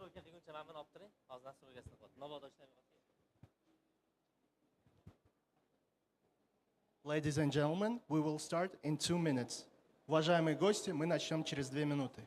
nastroyka deguncha mana buni olib turing. Hozir nastroykasini qilyapti. Mabodo ishlamayapti. Ladies and gentlemen, we will start in 2 minutes. Уважаемые гости, мы начнем через 2 минуты.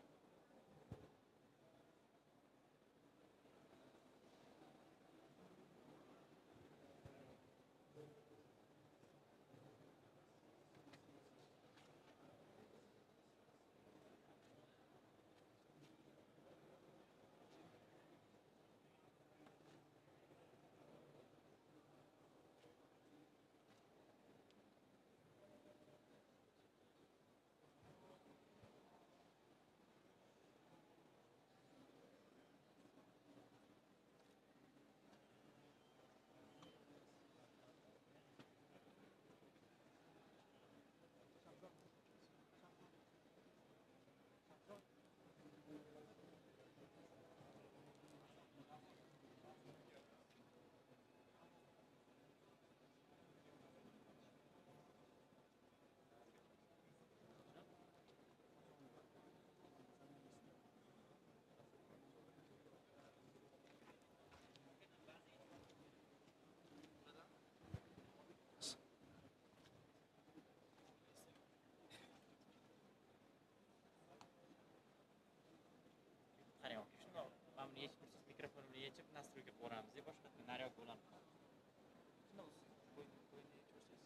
Qarang, shundoq. Mana buni yechib tursiz, mikrofonini yechib, nastroyka boramiz. Boshqa naryoq bo'ladi. Shundoq qo'yni yechib tursiz.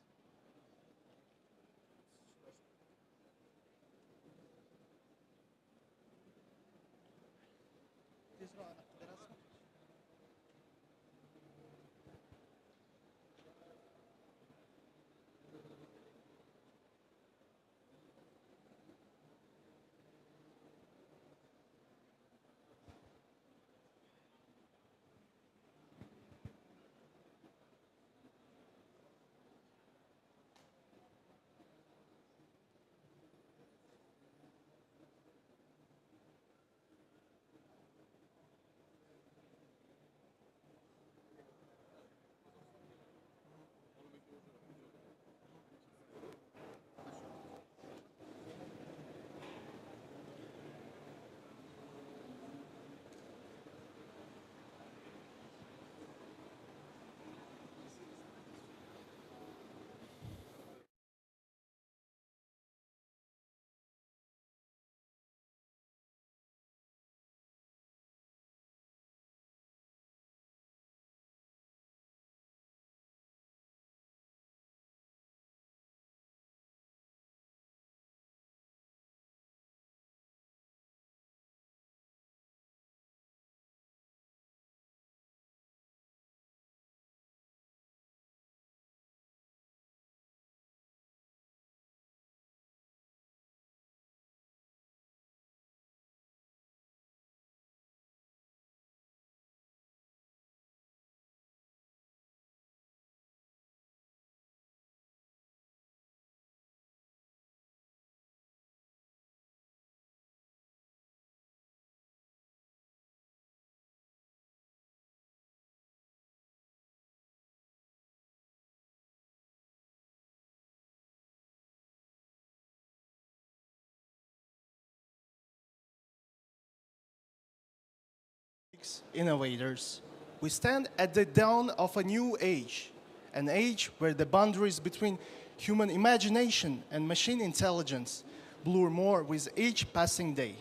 Innovators. We stand at the dawn of a new age, an age where the boundaries between human imagination and machine intelligence blur more with each passing day.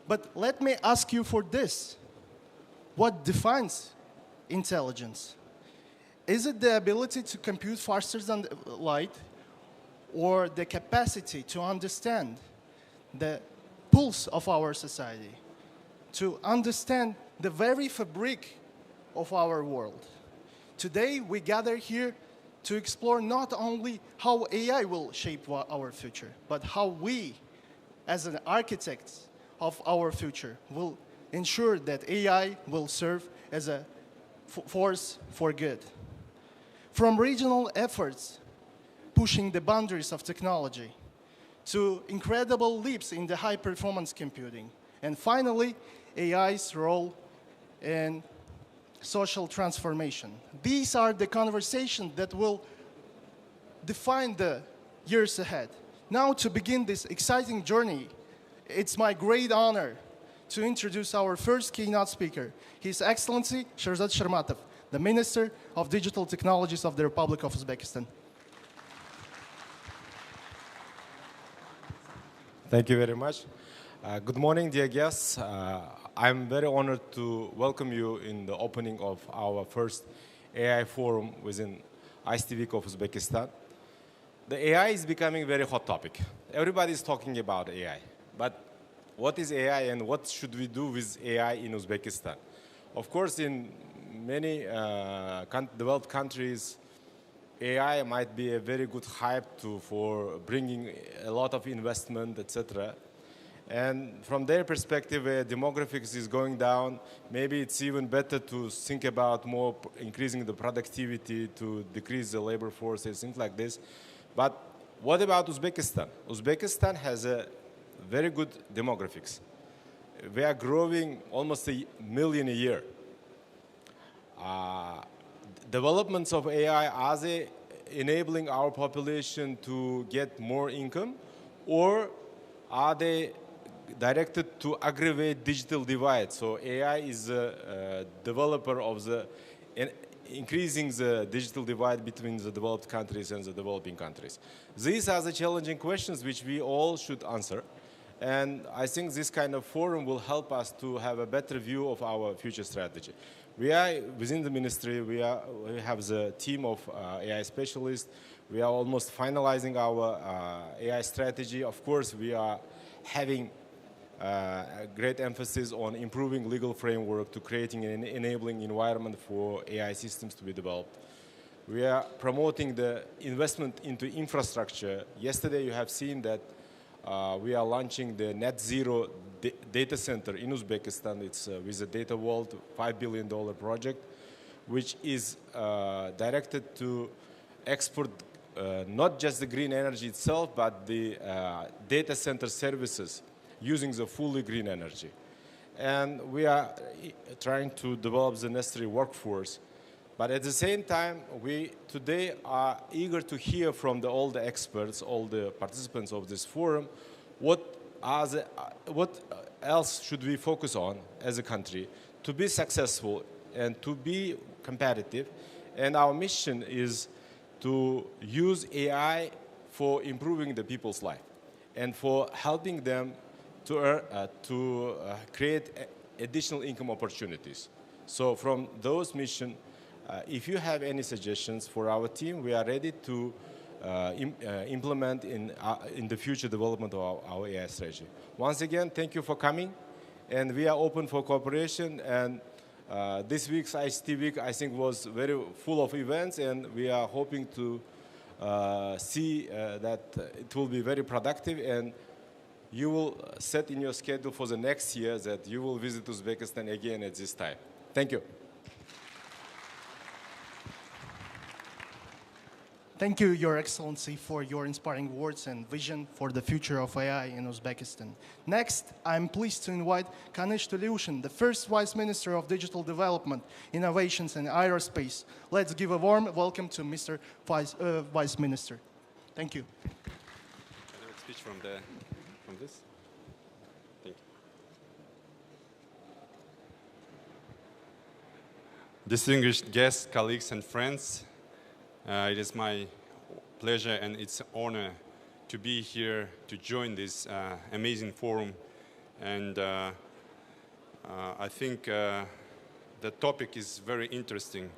But let me ask you for this. What defines intelligence? Is it the ability to compute faster than light, or the capacity to understand the pulse of our society, to understand the very fabric of our world? Today, we gather here to explore not only how AI will shape our future, but how we, as an architects of our future, will ensure that AI will serve as a force for good. From regional efforts pushing the boundaries of technology to incredible leaps in the high-performance computing, and finally, AI's role in social transformation. These are the conversations that will define the years ahead. Now, to begin this exciting journey, it's my great honor to introduce our first keynote speaker, His Excellency Sherzod Shermatov, the Minister of Digital Technologies of the Republic of Uzbekistan. Thank you very much. Good morning, dear guests. I'm very honored to welcome you in the opening of our first AI forum within ICT Week of Uzbekistan. The AI is becoming a very hot topic. Everybody is talking about AI. But what is AI and what should we do with AI in Uzbekistan? Of course, in many developed countries, AI might be a very good hype for bringing a lot of investment, etc. And from their perspective, where demographics is going down, maybe it's even better to think about more increasing the productivity to decrease the labor forces, things like this. But what about Uzbekistan? Uzbekistan has a very good demographics. We are growing almost 1 million a year. Developments of AI, are they enabling our population to get more income, or are they directed to aggravate digital divide? So AI is a developer of increasing the digital divide between the developed countries and the developing countries. These are the challenging questions which we all should answer. And I think this kind of forum will help us to have a better view of our future strategy. We are, within the ministry, we have the team of AI specialists. We are almost finalizing our AI strategy. Of course, we are having a great emphasis on improving legal framework to creating an enabling environment for AI systems to be developed. We are promoting the investment into infrastructure. Yesterday, you have seen that we are launching the net zero data center in Uzbekistan. It's with the Data World $5 billion project, which is directed to export not just the green energy itself, but the data center services using the fully green energy. And we are trying to develop the necessary workforce. But at the same time, we today are eager to hear from all the experts, all the participants of this forum, what else should we focus on as a country to be successful and to be competitive. And our mission is to use AI for improving the people's life and for helping them to create additional income opportunities. So from those missions, if you have any suggestions for our team, we are ready to implement in the future development of our AI strategy. Once again, thank you for coming, and we are open for cooperation. And this week's ICT Week, I think, was very full of events, and we are hoping to see that it will be very productive, and you will set in your schedule for the next year that you will visit Uzbekistan again at this time. Thank you. Thank you, Your Excellency, for your inspiring words and vision for the future of AI in Uzbekistan. Next, I'm pleased to invite Kanish Tuliushin, the first Vice Minister of Digital Development, Innovations and Aerospace. Let's give a warm welcome to Mr. Vice Minister. Thank you. Can I have a speech from this? Thank you. Distinguished guests, colleagues, and friends, it is my pleasure and it's an honor to be here to join this amazing forum. And I think the topic is very interesting.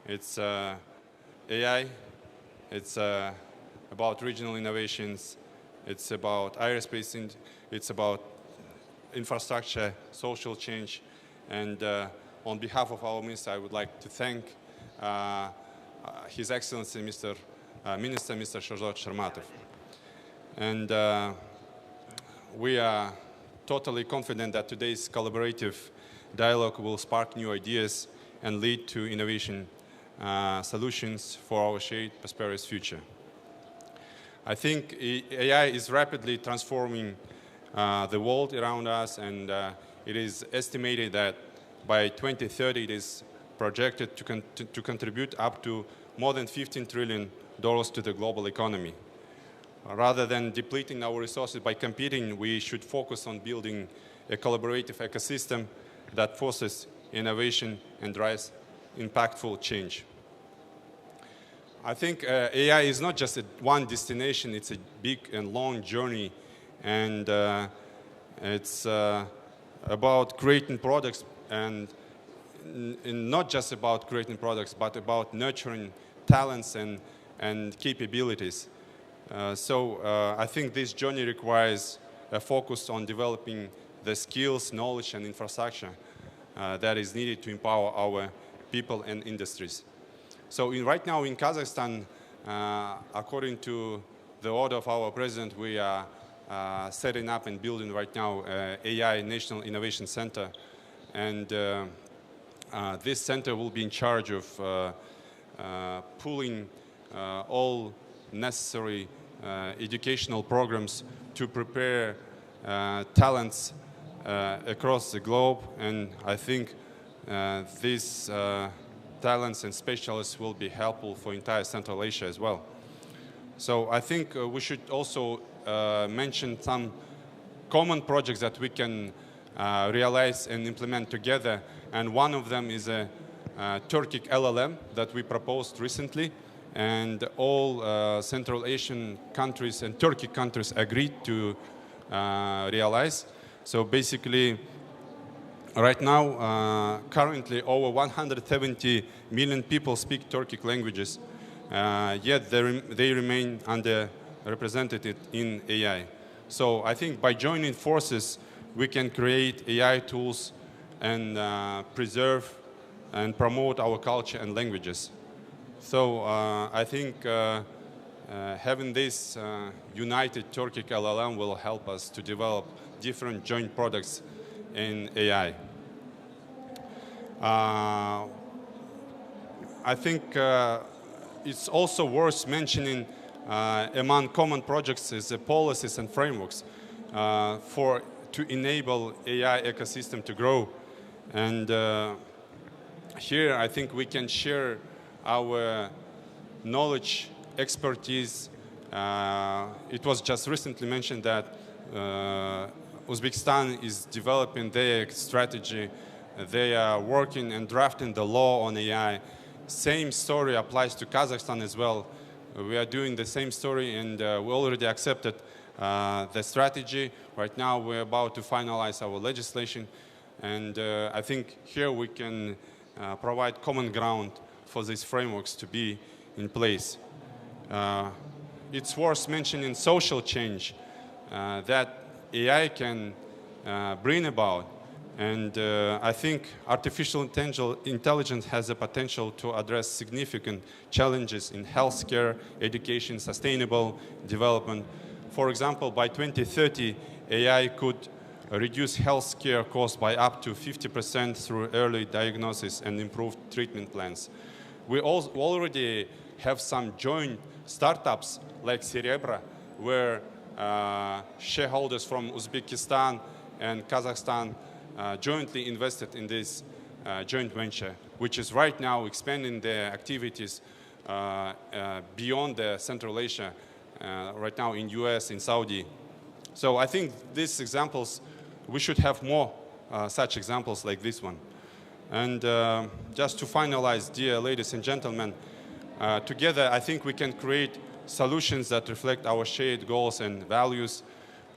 It's AI, it's about regional innovations, it's about aerospace, it's about infrastructure, social change. And on behalf of our minister, I would like to thank His Excellency, Mr. Minister, Mr. Sherzod Shermatov. And we are totally confident that today's collaborative dialogue will spark new ideas and lead to innovation solutions for our shared prosperous future. I think AI is rapidly transforming the world around us, and it is estimated that by 2030 it is projected to contribute up to more than $15 trillion to the global economy. Rather than depleting our resources by competing, we should focus on building a collaborative ecosystem that fosters innovation and drives impactful change. I think AI is not just one destination, it's a big and long journey, and it's about creating products, and not just about creating products, but about nurturing talents and capabilities. So I think this journey requires a focus on developing the skills, knowledge, and infrastructure that is needed to empower our people and industries. So right now in Kazakhstan, according to the order of our president, we are setting up and building right now AI National Innovation Center. And this center will be in charge of pooling all necessary educational programs to prepare talents across the globe. And I think these talents and specialists will be helpful for entire Central Asia as well. So I think we should also mention some common projects that we can realize and implement together. And one of them is a Turkic LLM that we proposed recently. And all Central Asian countries and Turkey countries agreed to realize. So basically, right now, currently over 170 million people speak Turkic languages, yet they remain underrepresented in AI. So I think by joining forces, we can create AI tools and preserve and promote our culture and languages. So I think having this united Turkic LLM will help us to develop different joint products in AI. I think it's also worth mentioning among common projects is the policies and frameworks to enable AI ecosystem to grow. And here I think we can share our knowledge, expertise. It was just recently mentioned that Uzbekistan is developing their strategy. They are working and drafting the law on AI. Same story applies to Kazakhstan as well. We are doing the same story, and we already accepted the strategy. Right now, we're about to finalize our legislation. And I think here we can provide common ground for these frameworks to be in place. It's worth mentioning social change that AI can bring about. And I think artificial intelligence has the potential to address significant challenges in healthcare, education, sustainable development. For example, by 2030, AI could reduce healthcare costs by up to 50% through early diagnosis and improved treatment plans. We already have some joint startups like Cerebra, where shareholders from Uzbekistan and Kazakhstan jointly invested in this joint venture, which is right now expanding their activities beyond the Central Asia, right now in US, in Saudi. So I think these examples, we should have more such examples like this one. And just to finalize, dear ladies and gentlemen, together I think we can create solutions that reflect our shared goals and values.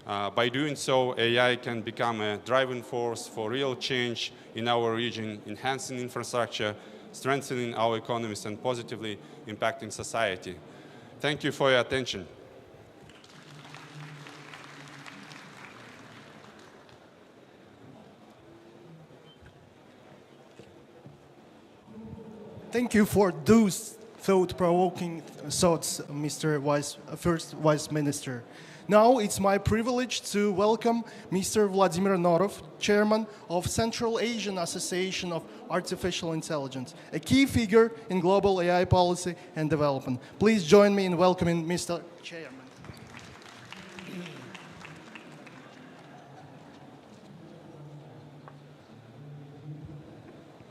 By doing so, AI can become a driving force for real change in our region, enhancing infrastructure, strengthening our economies, and positively impacting society. Thank you for your attention. Thank you for those thought-provoking thoughts, Mr. First Vice Minister. Now it's my privilege to welcome Mr. Vladimir Norov, Chairman of Central Asian Association of Artificial Intelligence, a key figure in global AI policy and development. Please join me in welcoming Mr. Chairman.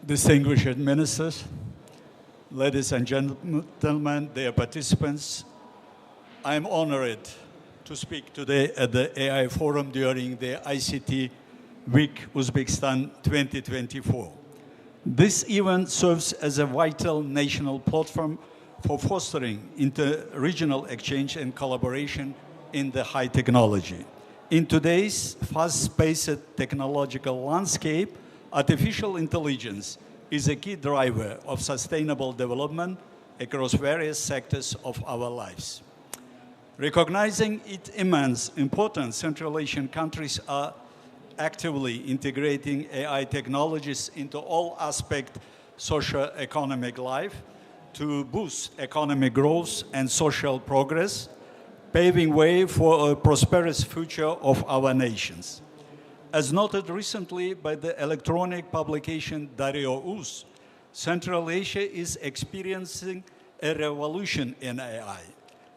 Distinguished ministers, ladies and gentlemen, dear participants, I'm honored to speak today at the AI Forum during the ICT Week Uzbekistan 2024. This event serves as a vital national platform for fostering inter-regional exchange and collaboration in the high technology. In today's fast-paced technological landscape, artificial intelligence is a key driver of sustainable development across various sectors of our lives. Recognizing its immense importance, Central Asian countries are actively integrating AI technologies into all aspects of socio-economic life to boost economic growth and social progress, paving way for a prosperous future of our nations. As noted recently by the electronic publication digitaluz, Central Asia is experiencing a revolution in AI,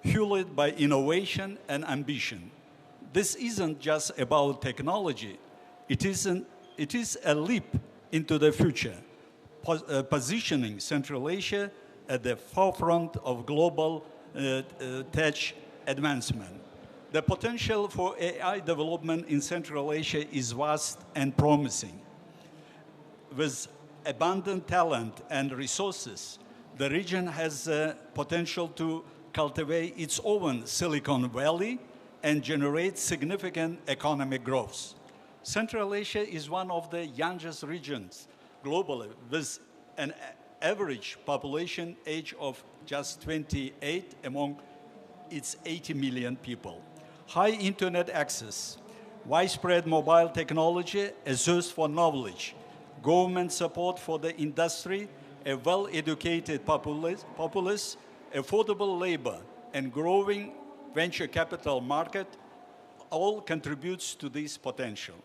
fueled by innovation and ambition. This isn't just about technology. It is a leap into the future, positioning Central Asia at the forefront of global tech advancement. The potential for AI development in Central Asia is vast and promising. With abundant talent and resources, the region has the potential to cultivate its own Silicon Valley and generate significant economic growth. Central Asia is one of the youngest regions globally, with an average population age of just 28 among its 80 million people. High internet access, widespread mobile technology, a thirst for knowledge, government support for the industry, a well-educated populace, affordable labor, and growing venture capital market all contributes to this potential.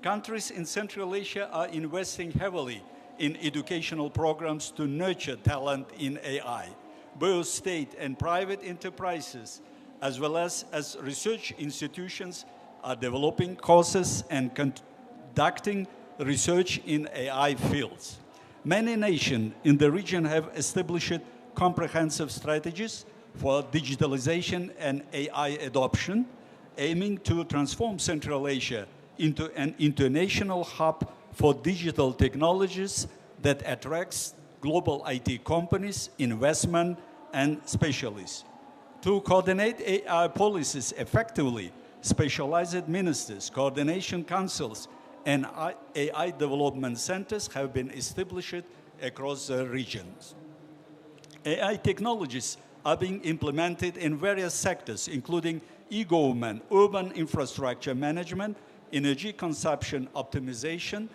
Countries in Central Asia are investing heavily in educational programs to nurture talent in AI. Both state and private enterprises, as well as research institutions, are developing courses and conducting research in AI fields. Many nations in the region have established comprehensive strategies for digitalization and AI adoption, aiming to transform Central Asia into an international hub for digital technologies that attracts global IT companies, investment, and specialists. To coordinate AI policies effectively, specialized ministers, coordination councils, and AI development centers have been established across the regions. AI technologies are being implemented in various sectors, including e-government, urban infrastructure management, energy consumption optimization,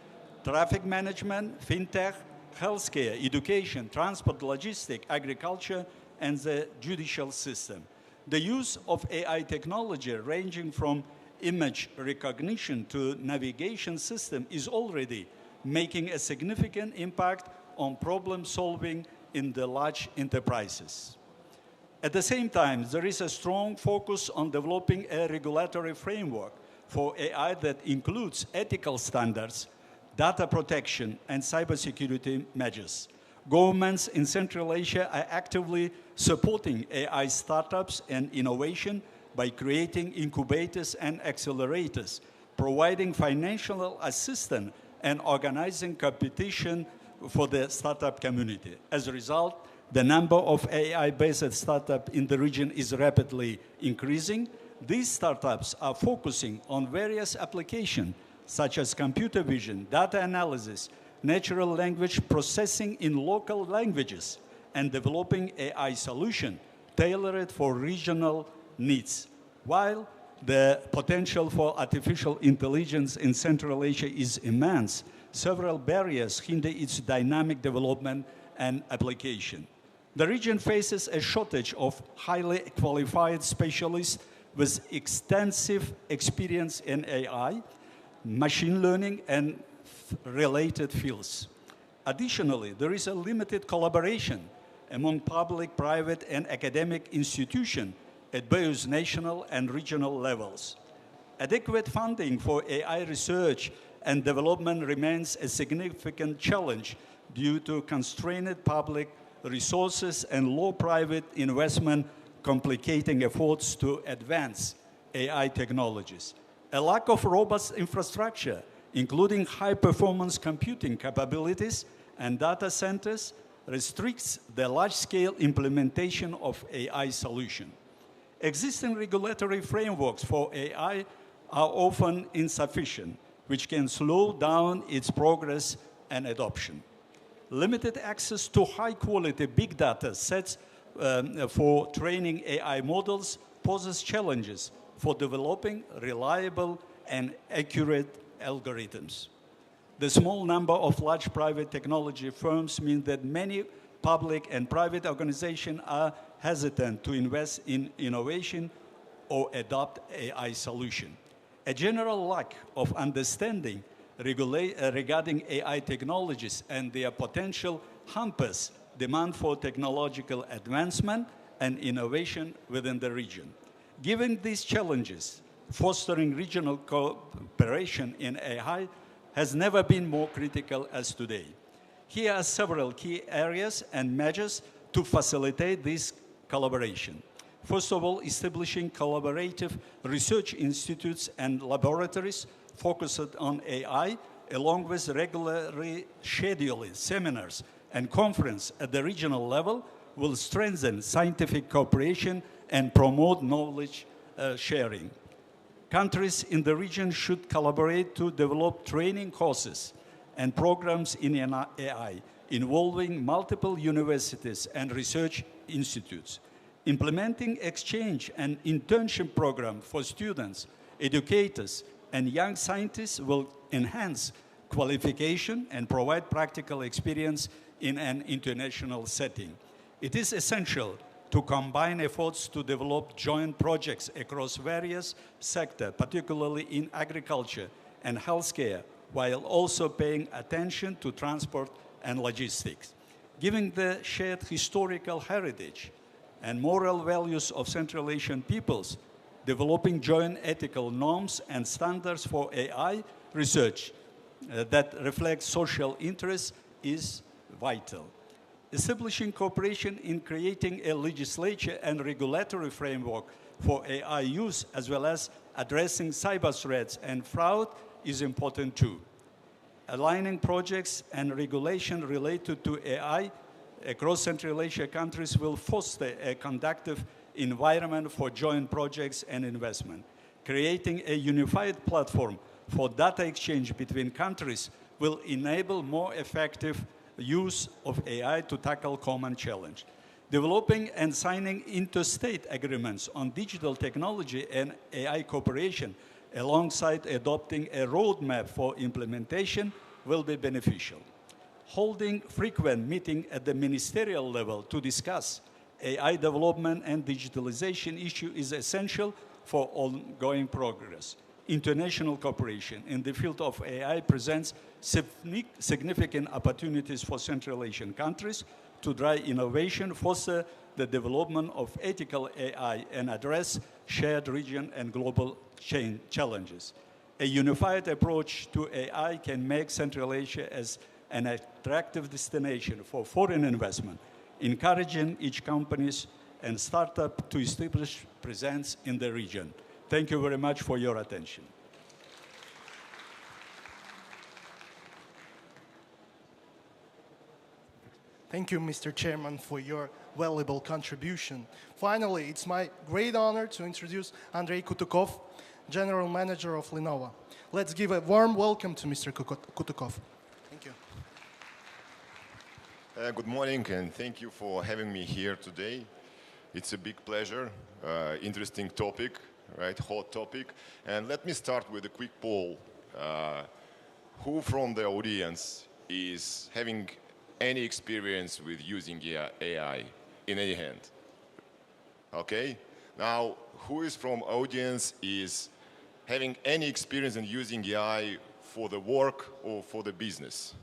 traffic management, fintech, healthcare, education, transport, logistics, agriculture, and the judicial system. The use of AI technology, ranging from image recognition to navigation system, is already making a significant impact on problem solving in the large enterprises. At the same time, there is a strong focus on developing a regulatory framework for AI that includes ethical standards, data protection, and cybersecurity measures. Governments in Central Asia are actively supporting AI startups and innovation by creating incubators and accelerators, providing financial assistance, and organizing competition for the startup community. As a result, the number of AI-based startups in the region is rapidly increasing. These startups are focusing on various applications, such as computer vision, data analysis, natural language processing in local languages, and developing AI solutions tailored for regional needs. While the potential for artificial intelligence in Central Asia is immense, several barriers hinder its dynamic development and application. The region faces a shortage of highly qualified specialists with extensive experience in AI, machine learning, and related fields. Additionally, there is a limited collaboration among public, private, and academic institutions at both national and regional levels. Adequate funding for AI research and development remains a significant challenge due to constrained public resources and low private investment, complicating efforts to advance AI technologies. A lack of robust infrastructure, including high-performance computing capabilities and data centers, restricts the large-scale implementation of AI solutions. Existing regulatory frameworks for AI are often insufficient, which can slow down its progress and adoption. Limited access to high-quality big data sets for training AI models poses challenges for developing reliable and accurate algorithms. The small number of large private technology firms mean that many public and private organizations are hesitant to invest in innovation or adopt AI solutions. A general lack of understanding regarding AI technologies and their potential hampers demand for technological advancement and innovation within the region. Given these challenges, fostering regional cooperation in AI has never been more critical as today. Here are several key areas and measures to facilitate this collaboration. First of all, establishing collaborative research institutes and laboratories focused on AI, along with regularly scheduling seminars and conferences at the regional level, will strengthen scientific cooperation and promote knowledge sharing. Countries in the region should collaborate to develop training courses and programs in AI involving multiple universities and research institutes. Implementing exchange and internship programs for students, educators, and young scientists will enhance qualification and provide practical experience in an international setting. It is essential to combine efforts to develop joint projects across various sectors, particularly in agriculture and healthcare, while also paying attention to transport and logistics. Given the shared historical heritage and moral values of Central Asian peoples, developing joint ethical norms and standards for AI research that reflect social interests is vital. Establishing cooperation in creating a legislature and regulatory framework for AI use, as well as addressing cyber threats and fraud, is important too. Aligning projects and regulation related to AI across Central Asia countries will foster a conducive environment for joint projects and investment. Creating a unified platform for data exchange between countries will enable more effective use of AI to tackle common challenge. Developing and signing interstate agreements on digital technology and AI cooperation alongside adopting a roadmap for implementation will be beneficial. Holding frequent meetings at the ministerial level to discuss AI development and digitalization issues is essential for ongoing progress. International cooperation in the field of AI presents significant opportunities for Central Asian countries to drive innovation, foster the development of ethical AI, and address shared region and global challenges. A unified approach to AI can make Central Asia as an attractive destination for foreign investment, encouraging each companies and startup to establish presence in the region. Thank you very much for your attention. Thank you, Mr. Chairman, for your valuable contribution. Finally, it's my great honor to introduce Andrei Kutukov, General Manager of Lenovo. Let's give a warm welcome to Mr. Kutukov. Thank you. Good morning, and thank you for having me here today. It's a big pleasure, interesting topic, right? Hot topic. And let me start with a quick poll. Who from the audience is having any experience with using AI in any hand? Okay. Now, who is from audience is having any experience in using AI for the work or for the business?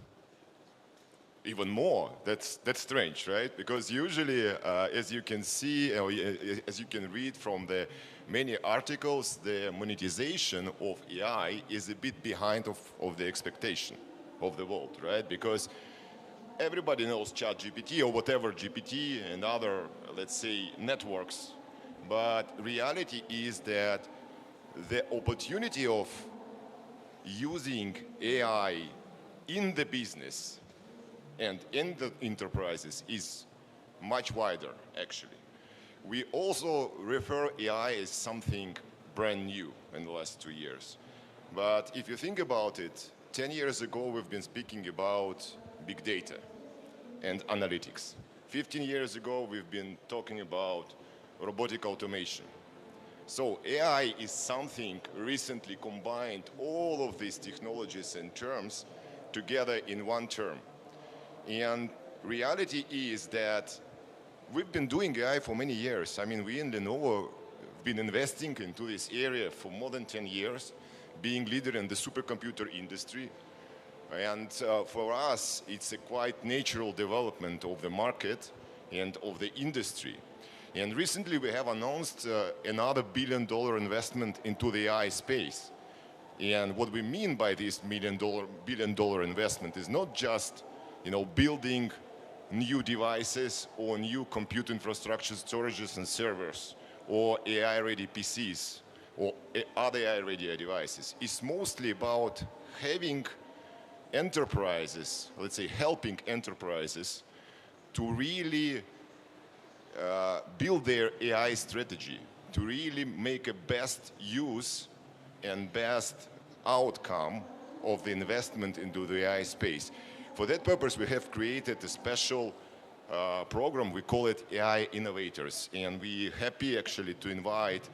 Even more. That's strange, right? Because usually, as you can see, as you can read from the many articles, the monetization of AI is a bit behind of the expectation of the world, right? Because everybody knows ChatGPT or whatever GPT and other, let's say, networks. But reality is that the opportunity of using AI in the business and in the enterprises is much wider, actually. We also refer AI as something brand new in the last 2 years. But if you think about it, 10 years ago, we've been speaking about big data and analytics. 15 years ago, we've been talking about robotic automation. So AI is something recently combined all of these technologies and terms together in one term. And reality is that we've been doing AI for many years. I mean, we in Lenovo have been investing into this area for more than 10 years, being leader in the supercomputer industry. And for us, it's a quite natural development of the market and of the industry. And recently we have announced another $1 billion investment into the AI space. And what we mean by this $1 billion investment is not just, building new devices or new compute infrastructure, storages and servers, or AI-ready PCs, or other AI-ready devices. It's mostly about having enterprises, let's say helping enterprises to really build their AI strategy, to really make a best use and best outcome of the investment into the AI space. For that purpose, we have created a special program. We call it AI Innovators, and we're happy actually to invite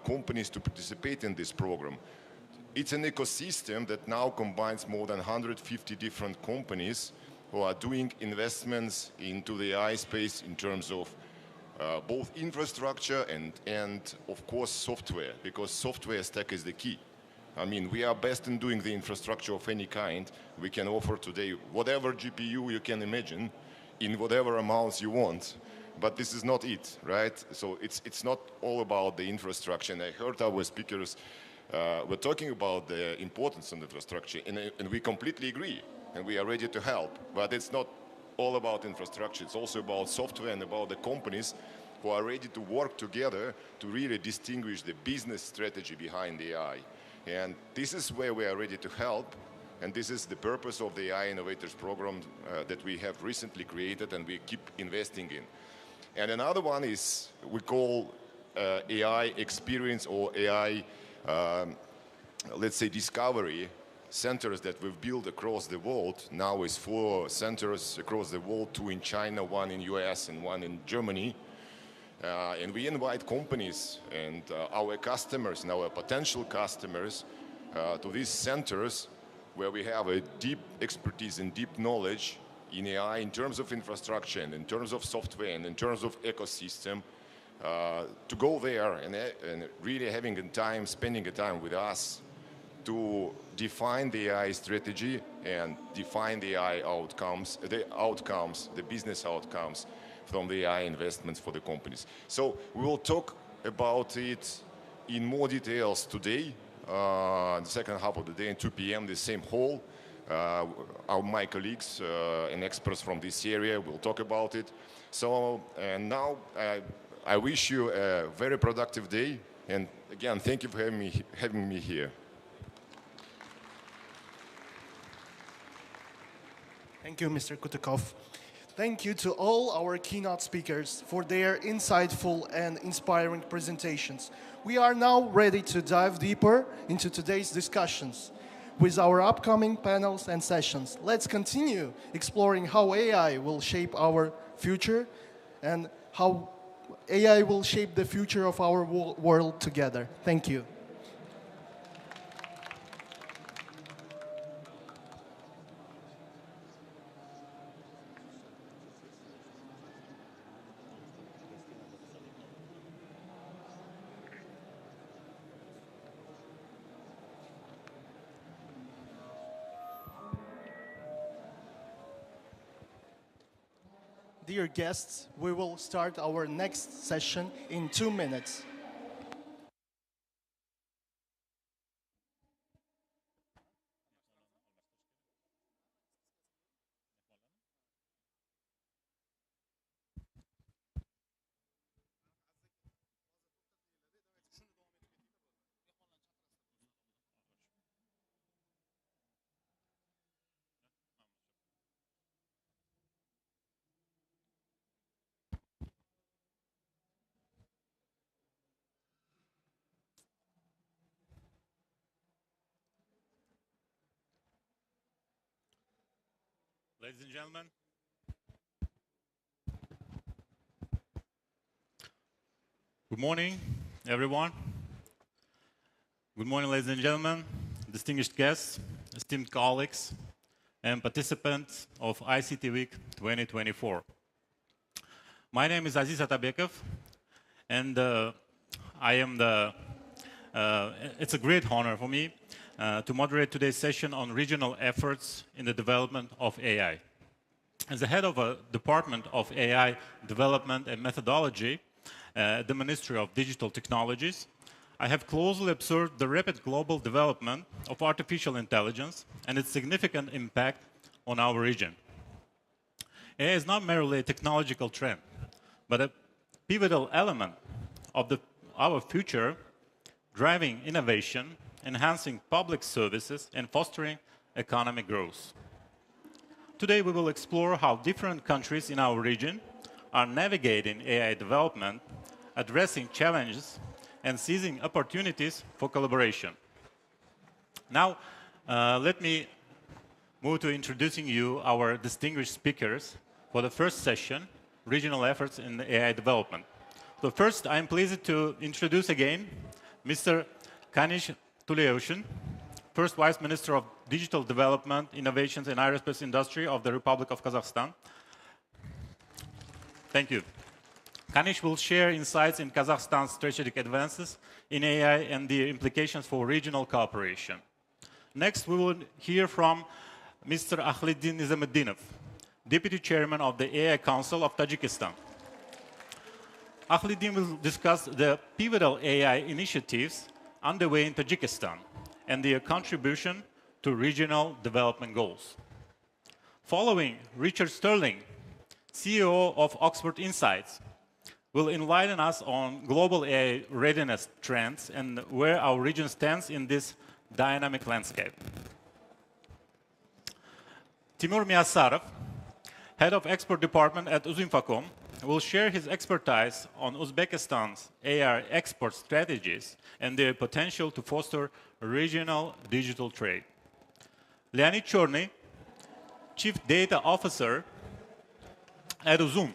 companies to participate in this program. It's an ecosystem that now combines more than 150 different companies who are doing investments into the AI space in terms of both infrastructure and of course software, because software stack is the key. I mean, we are best in doing the infrastructure of any kind. We can offer today whatever GPU you can imagine in whatever amounts you want, but this is not it, right? So it's not all about the infrastructure. And I heard our speakers were talking about the importance of infrastructure, and we completely agree, and we are ready to help. But it's not all about infrastructure. It's also about software and about the companies who are ready to work together to really distinguish the business strategy behind the AI. And this is where we are ready to help. And this is the purpose of the AI Innovators program that we have recently created and we keep investing in. And another one is we call AI experience or AI, let's say, discovery centers that we've built across the world. Now is 4 centers across the world, 2 in China, 1 in US, and 1 in Germany. And we invite companies and our customers and our potential customers to these centers where we have a deep expertise and deep knowledge in AI in terms of infrastructure and in terms of software and in terms of ecosystem, to go there and really spending a time with us to define the AI strategy and define the AI outcomes, the business outcomes from the AI investments for the companies. So we will talk about it in more details today, the second half of the day, at 2 p.m., the same hall. My colleagues and experts from this area will talk about it. So, and now I wish you a very productive day. And again, thank you for having me here. Thank you, Mr. Kutakov. Thank you to all our keynote speakers for their insightful and inspiring presentations. We are now ready to dive deeper into today's discussions with our upcoming panels and sessions. Let's continue exploring how AI will shape our future and how AI will shape the future of our world together. Thank you. Dear guests, we will start our next session in 2 minutes. Ladies and gentlemen, good morning, everyone. Good morning, ladies and gentlemen, distinguished guests, esteemed colleagues, and participants of ICT Week 2024. My name is Aziz Atabekov, and it's a great honor for me to moderate today's session on regional efforts in the development of AI. As the head of a department of AI development and methodology at the Ministry of Digital Technologies, I have closely observed the rapid global development of artificial intelligence and its significant impact on our region. AI is not merely a technological trend, but a pivotal element of our future, driving innovation, enhancing public services, and fostering economic growth. Today, we will explore how different countries in our region are navigating AI development, addressing challenges, and seizing opportunities for collaboration. Now, let me move to introducing you our distinguished speakers for the first session, Regional Efforts in AI Development. So first, I am pleased to introduce again Mr. Kanish Tuleushin, First Vice Minister of Digital Development, Innovations and Aerospace Industry of the Republic of Kazakhstan. Thank you. Kanish will share insights in Kazakhstan's strategic advances in AI and the implications for regional cooperation. Next, we will hear from Mr. Ahliddin Nizamuddinov, Deputy Chairman of the AI Council of Tajikistan. Ahliddin will discuss the pivotal AI initiatives underway in Tajikistan and their contribution to regional development goals. Following, Richard Sterling, CEO of Oxford Insights, will enlighten us on global AI readiness trends and where our region stands in this dynamic landscape. Timur Miasarov, Head of Export Department at Uzinfocom, will share his expertise on Uzbekistan's AI export strategies and their potential to foster regional digital trade. Leonid Chorny, Chief Data Officer at Uzum,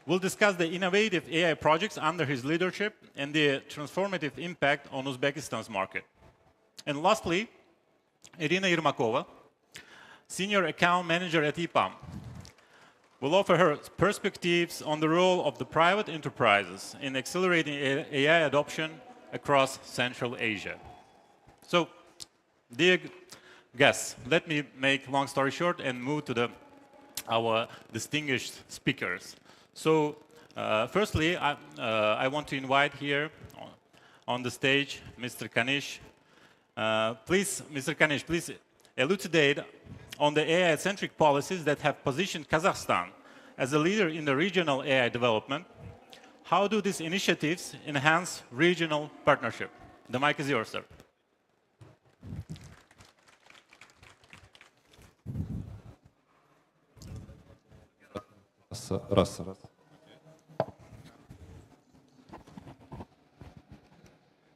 will discuss the innovative AI projects under his leadership and their transformative impact on Uzbekistan's market. And lastly, Irina Yermakova, Senior Account Manager at EPAM, will offer her perspectives on the role of the private enterprises in accelerating AI adoption across Central Asia. So, dear guests, let me make long story short and move to our distinguished speakers. So, firstly, I want to invite here on the stage Mr. Kanish. Please, Mr. Kanish, please elucidate on the AI-centric policies that have positioned Kazakhstan as a leader in the regional AI development. How do these initiatives enhance regional partnership? The mic is yours, sir.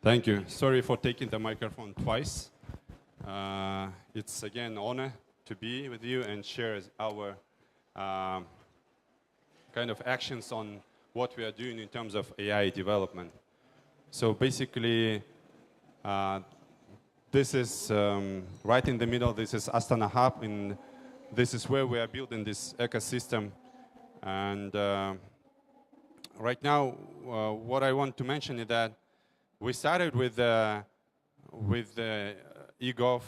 Thank you. Sorry for taking the microphone twice. It's again an honor to be with you and share our kind of actions on what we are doing in terms of AI development. So basically, this is right in the middle. This is Astana Hub, and this is where we are building this ecosystem. And right now, what I want to mention is that we started with the eGov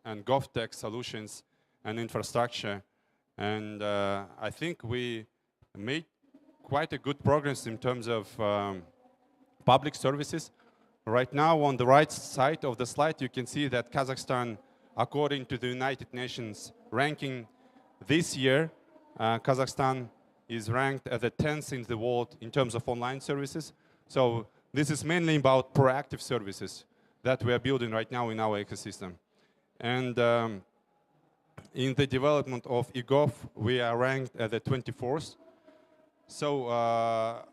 and GovTech solutions and infrastructure, and I think we made quite a good progress in terms of public services. Right now, on the right side of the slide, you can see that Kazakhstan, according to the United Nations ranking this year, Kazakhstan is ranked as the 10th in the world in terms of online services. So this is mainly about proactive services that we are building right now in our ecosystem. And in the development of eGov, we are ranked at the 24th. So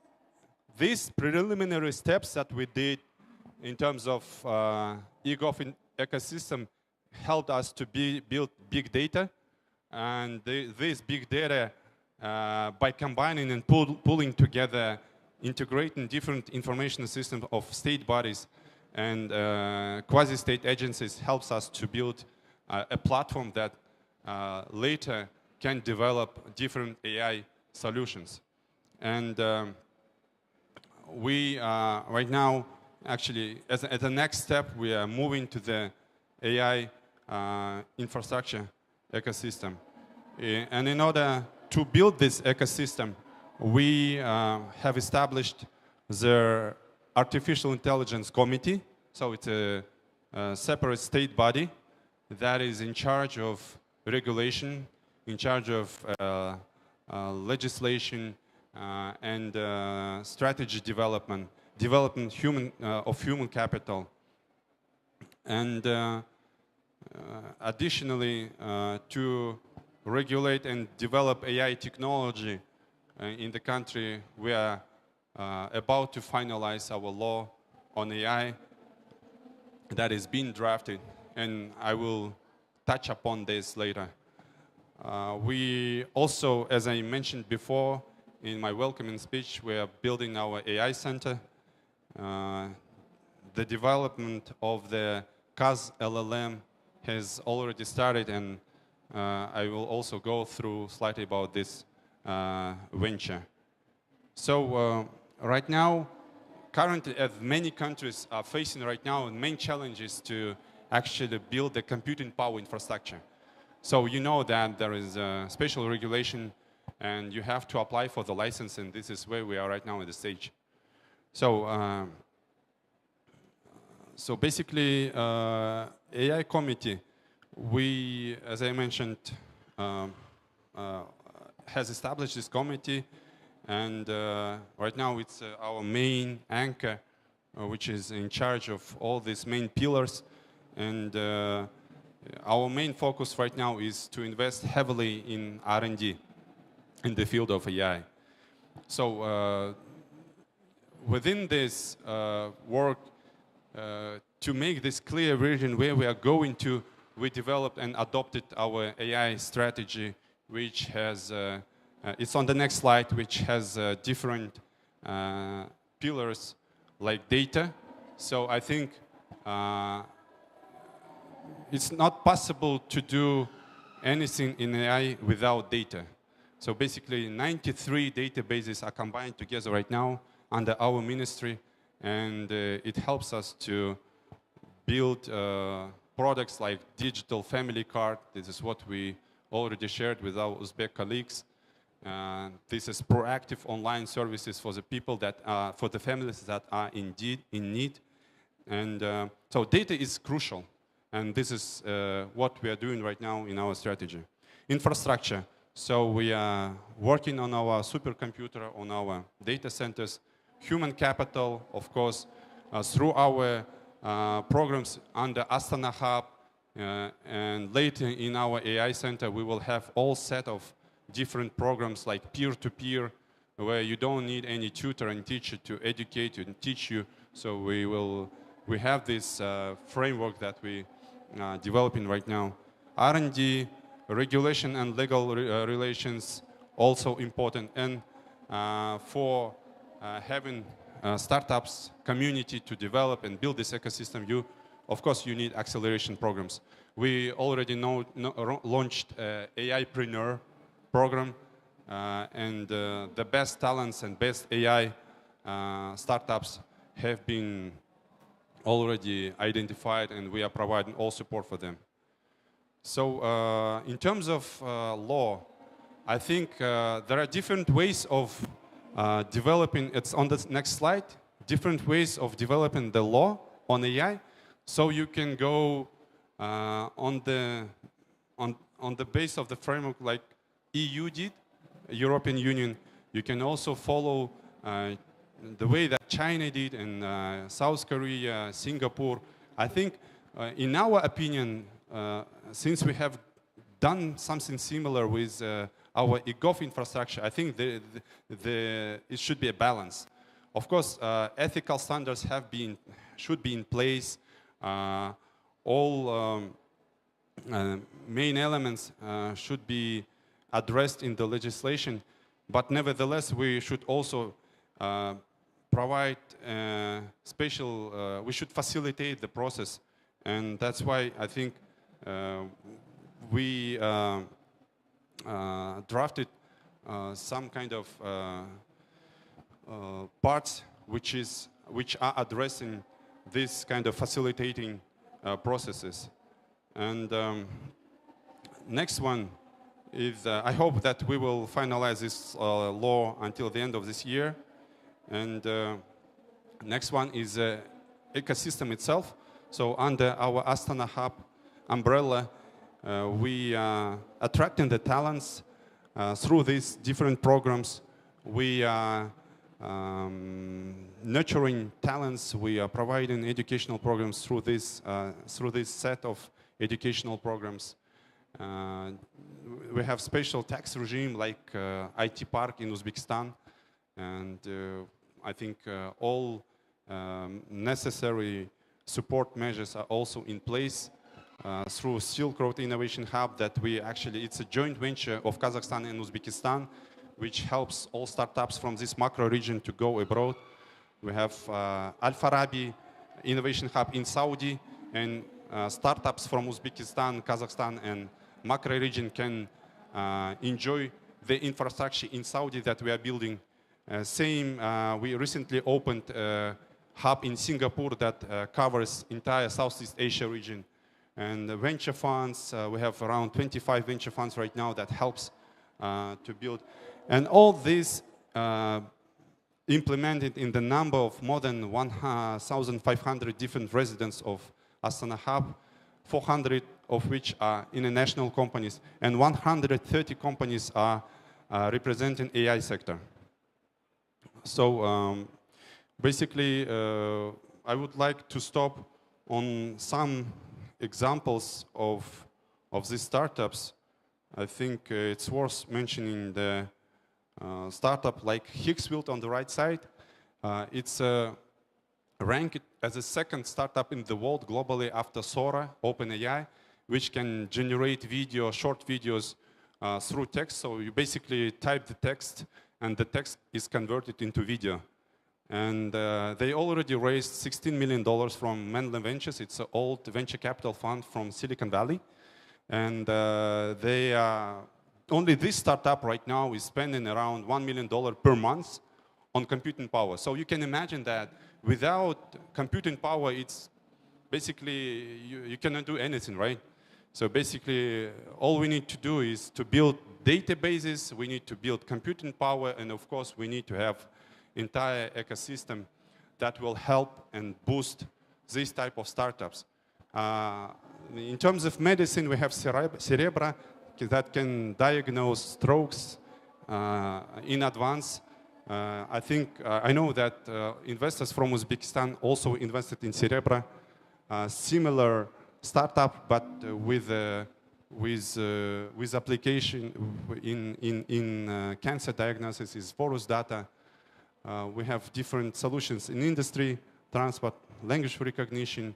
these preliminary steps that we did in terms of eGov ecosystem helped us to build big data And this big data, by combining and pulling together, integrating different information systems of state bodies and quasi-state agencies, helps us to build a platform that later can develop different AI solutions. And we right now, actually, as a next step, we are moving to the AI infrastructure ecosystem. And in order to build this ecosystem, we have established the Artificial Intelligence Committee. So it's a separate state body that is in charge of regulation, in charge of legislation and strategy development of human capital. And additionally, to regulate and develop AI technology in the country, we are about to finalize our law on AI that is being drafted, and I will touch upon this later. We also, as I mentioned before in my welcoming speech, we are building our AI center. The development of the CAS LLM has already started, and I will also go through slightly about this venture. So right now, currently, as many countries are facing right now, the main challenge is to actually build the computing power infrastructure. So you know that there is a special regulation, and you have to apply for the license, and this is where we are right now at the stage. So, so basically, AI committee, we, as I mentioned, has established this committee, and right now it's our main anchor, which is in charge of all these main pillars. And our main focus right now is to invest heavily in R&D in the field of AI. So within this work, to make this clear vision where we are going to, we developed and adopted our AI strategy, which has, it's on the next slide, which has different pillars like data. So I think it's not possible to do anything in AI without data. So basically 93 databases are combined together right now under our ministry, and it helps us to build products like digital family card. This is what we already shared with our Uzbek colleagues. This is proactive online services for the people that are, for the families that are indeed in need. And so data is crucial, and this is what we are doing right now in our strategy. Infrastructure. So we are working on our supercomputer, on our data centers, human capital, of course, through our programs under Astana Hub, and later in our AI center, we will have all set of different programs like peer-to-peer, where you don't need any tutor and teacher to educate you and teach you. So we have this framework that we developing right now. R&D, regulation and legal relations, also important. And for having startups community to develop and build this ecosystem, of course, you need acceleration programs. We already launched AIpreneur program, and the best talents and best AI startups have been already identified, and we are providing all support for them. So in terms of law, I think there are different ways of developing, it's on the next slide, different ways of developing the law on AI. So you can go on the base of the framework like EU did, European Union. You can also follow the way that China did, and South Korea, Singapore. I think, in our opinion, since we have done something similar with our eGov infrastructure, I think it should be a balance. Of course, ethical standards should be in place. All main elements should be addressed in the legislation, but nevertheless, we should also provide we should facilitate the process, and that's why I think we drafted some kind of parts which are addressing this kind of facilitating processes. And next one is I hope that we will finalize this law until the end of this year. And next one is ecosystem itself. So under our Astana Hub umbrella, we are attracting the talents through these different programs. We are nurturing talents. We are providing educational programs through this set of educational programs. We have special tax regime like IT Park in Uzbekistan, and I think all necessary support measures are also in place through Silk Road Innovation Hub that it's a joint venture of Kazakhstan and Uzbekistan, which helps all startups from this macro region to go abroad. We have Al Farabi Innovation Hub in Saudi, and startups from Uzbekistan, Kazakhstan, and macro region can enjoy the infrastructure in Saudi that we are building. We recently opened a hub in Singapore that covers entire Southeast Asia region. And the venture funds, we have around 25 venture funds right now that helps to build. And all this implemented in the number of more than 1,500 different residents of Astana Hub, 400 of which are international companies, and 130 companies are representing AI sector. So basically, I would like to stop on some examples of these startups. I think it's worth mentioning the startup like Hicksfield on the right side. It's ranked as the second startup in the world globally after Sora, OpenAI, which can generate short videos through text. So you basically type the text, and the text is converted into video. And they already raised $16 million from Menlo Ventures. It's an old venture capital fund from Silicon Valley. And only this startup right now is spending around $1 million per month on computing power. So you can imagine that without computing power, it's basically, you cannot do anything, right? So basically, all we need to do is to build databases, we need to build computing power, and of course, we need to have entire ecosystem that will help and boost these type of startups. In terms of medicine, we have Cerebra that can diagnose strokes in advance. I know that investors from Uzbekistan also invested in Cerebra, similar startup, but with application in cancer diagnosis is Forus Data. We have different solutions in industry, transport, language recognition.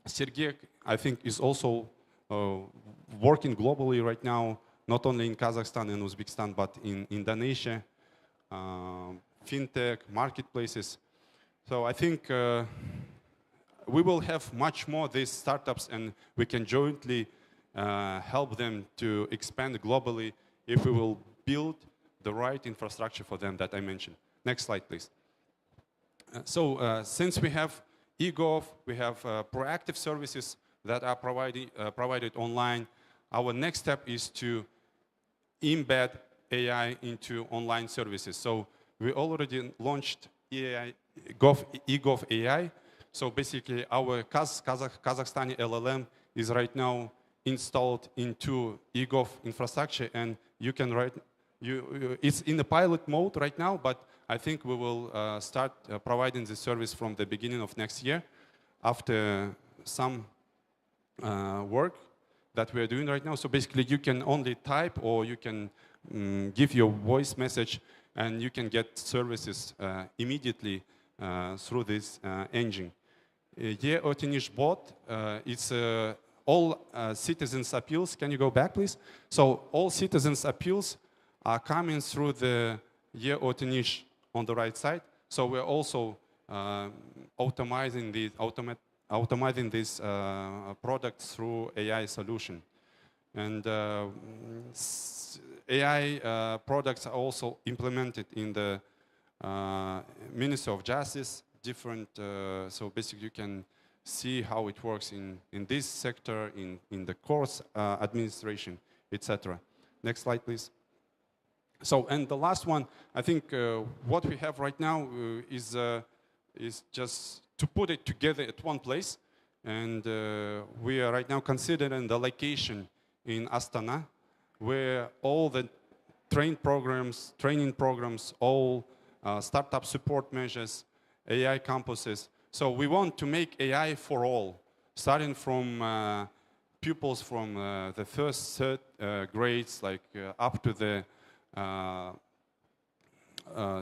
Sergey, I think, is also working globally right now, not only in Kazakhstan and Uzbekistan, but in Indonesia, fintech, marketplaces. So I think we will have much more of these startups, and we can jointly help them to expand globally if we will build the right infrastructure for them that I mentioned. Next slide, please. Since we have eGov, we have proactive services that are provided online, our next step is to embed AI into online services. So we already launched eGov AI. So basically, our Kazakhstani LLM is right now installed into eGov infrastructure, and you can it's in the pilot mode right now, but I think we will start providing the service from the beginning of next year after some work that we are doing right now. So basically, you can only type, or you can give your voice message, and you can get services immediately through this engine. Ötenish bot, it's all citizens' appeals, can you go back, please? So all citizens' appeals are coming through the niche on the right side. So we're also automating these products through AI solution. And AI products are also implemented in the Ministry of Justice, different, so basically you can see how it works in this sector, in the courts administration, etc. Next slide, please. So, and the last one, I think what we have right now is just to put it together at one place. And we are right now considering the location in Astana, where all the training programs, all startup support measures, AI campuses. So we want to make AI for all, starting from pupils from the first, third grades, like up to the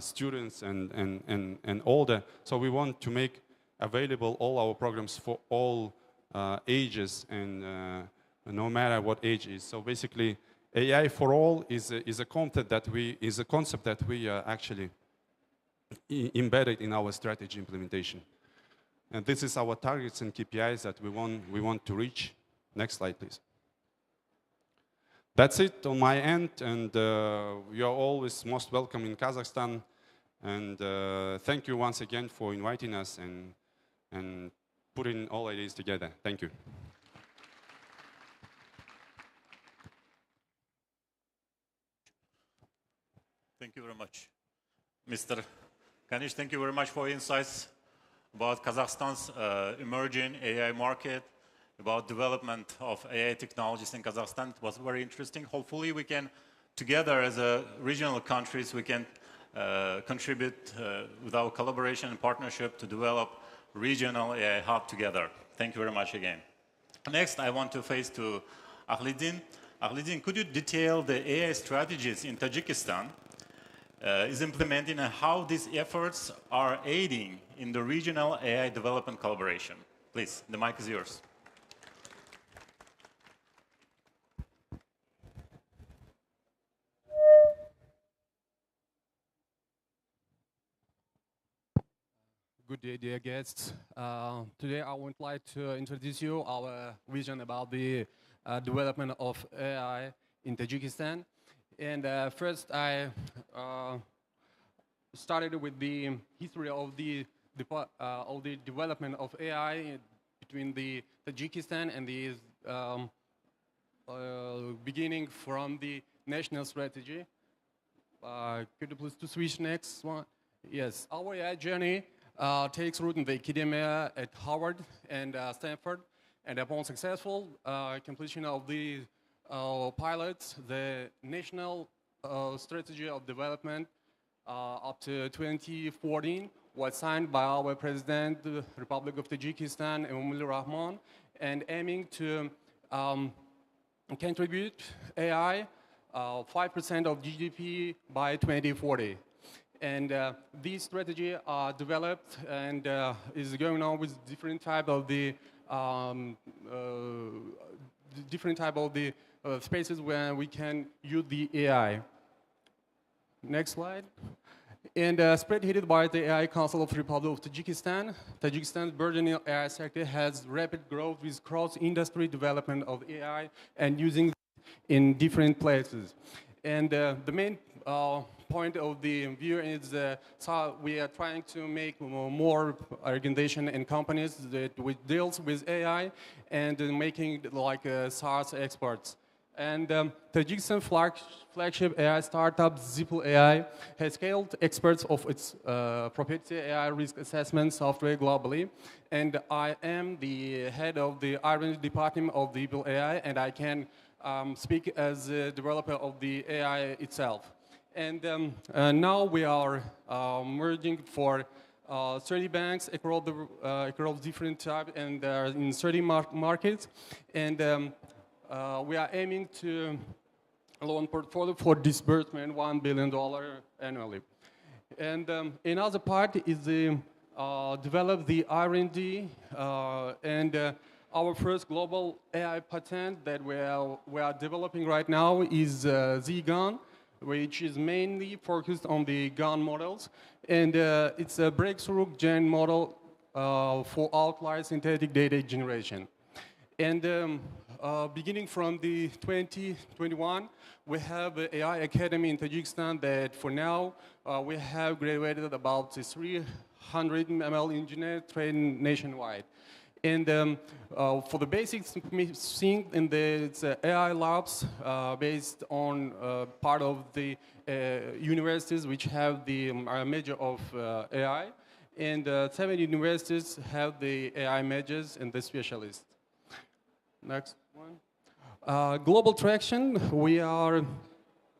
students and older. So we want to make available all our programs for all ages and no matter what age is. So basically, AI for all is a concept that we actually embedded in our strategy implementation. And this is our targets and KPIs that we want to reach. Next slide, please. That's it on my end, and you're always most welcome in Kazakhstan. And thank you once again for inviting us and putting all ideas together. Thank you. Thank you very much. Mr. Kanish, thank you very much for insights about Kazakhstan's emerging AI market, about development of AI technologies in Kazakhstan. It was very interesting. Hopefully we can, together as a regional countries, we can contribute with our collaboration and partnership to develop regional AI hub together. Thank you very much again. Next, I want to face to Akhlidin. Akhlidin, could you detail the AI strategies in Tajikistan is implementing and how these efforts are aiding in the regional AI development collaboration? Please, the mic is yours. Good day, dear guests. Today I would like to introduce you our vision about the development of AI in Tajikistan. And first I started with the history of the development of AI between the Tajikistan and the beginning from the national strategy. Could you please to switch next one? Yes, our AI journey takes root in the academia at Harvard and Stanford, and upon successful completion of the pilots, the national strategy of development up to 2014 was signed by our president, the Republic of Tajikistan, Emomali Rahman, and aiming to contribute AI 5% of GDP by 2040. And this strategy developed and is going on with different type of the spaces where we can use the AI. Next slide. And spearheaded by the AI Council of the Republic of Tajikistan, Tajikistan's burgeoning AI sector has rapid growth with cross-industry development of AI and using in different places. And the main point of the view is so we are trying to make more organization and companies that deals with AI and making like SaaS experts. And Tajikistan flagship AI startup Zipple AI has scaled experts of its proprietary AI risk assessment software globally. And I am the head of the R&D department of Zipple AI, and I can speak as a developer of the AI itself. And now we are merging for 30 banks across different types and in 30 markets. And we are aiming to loan portfolio for disbursement $1 billion annually. And another part is the develop the R&D and our first global AI patent that we are developing right now is Z-GAN, which is mainly focused on the GAN models. And it's a breakthrough gen model for outlier synthetic data generation. And beginning from the 2021, we have an AI Academy in Tajikistan that for now we have graduated about 300 ML engineers trained nationwide. And for the basics thing in the AI labs based on part of the universities which have the major of AI, and 7 universities have the AI majors and the specialists. Next one. Global traction. We are,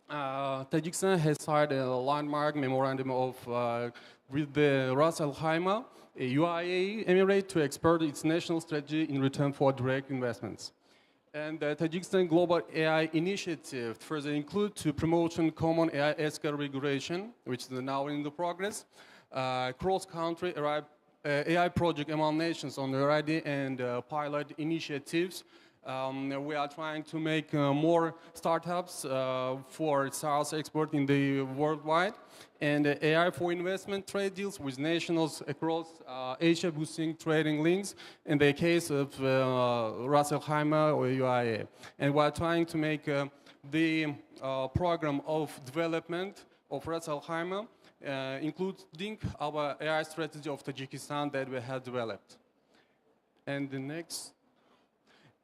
Tajikistan has signed a landmark memorandum of with the Ras Al Khaimah, a UAE emirate, to export its national strategy in return for direct investments. And the Tajikistan Global AI Initiative further include to promotion common AI ethical regulation, which is now in the progress, cross-country AI project among nations on the RID and pilot initiatives. We are trying to make more startups for SaaS export in the worldwide, and AI for investment trade deals with nationals across Asia, boosting trading links in the case of Ras Al Khaimah or UAE. And we are trying to make the program of development of Ras Al Khaimah including our AI strategy of Tajikistan that we have developed. And the next.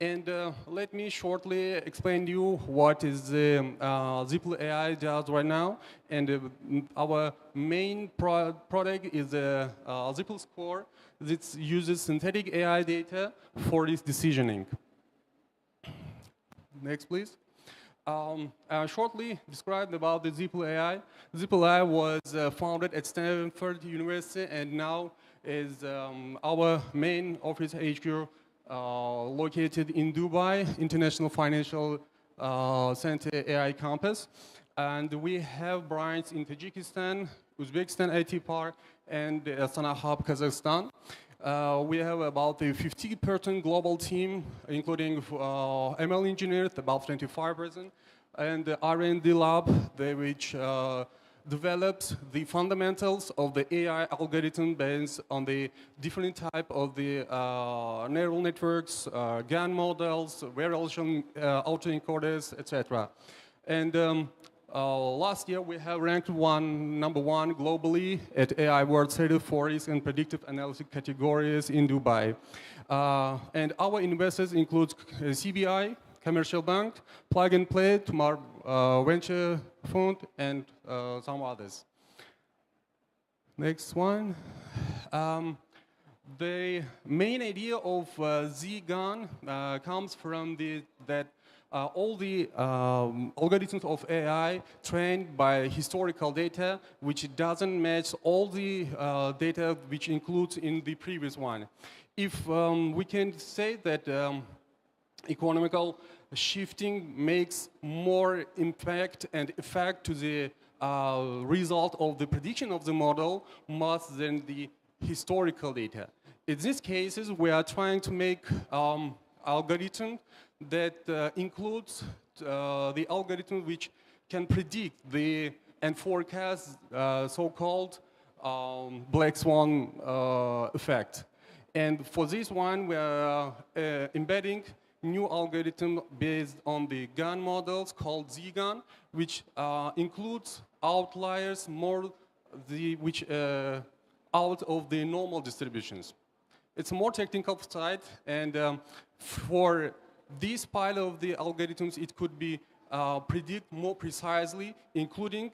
And let me shortly explain to you what is Zipl AI does right now. And our main product is the Zipl Score that uses synthetic AI data for its decisioning. Next, please. Shortly described about the Zipl AI. Zipl AI was founded at Stanford University and now is our main office HQ located in Dubai International Financial Center AI Campus. And we have branches in Tajikistan, Uzbekistan IT Park, and Astana Hub, Kazakhstan. We have about a 50-person global team, including ML engineers, about 25%, and the R&D lab, which develops the fundamentals of the AI algorithm based on the different type of the neural networks, GAN models, variation autoencoders, etc. And last year we have ranked number one globally at AI World Series for risk and predictive analysis categories in Dubai. And our investors include CBI, Commercial Bank, Plug and Play, Tomar Venture Fund, and some others. Next one. The main idea of Z-GAN comes from that all the algorithms of AI trained by historical data, which doesn't match all the data which includes in the previous one. If we can say that economical shifting makes more impact and effect to the result of the prediction of the model more than the historical data. In these cases, we are trying to make algorithm that includes the algorithm which can predict and forecast so-called black swan effect. And for this one, we are embedding new algorithm based on the GAN models called Z-GAN, which includes outliers which out of the normal distributions. It's a more technical side, and for this pile of the algorithms, it could be predict more precisely, including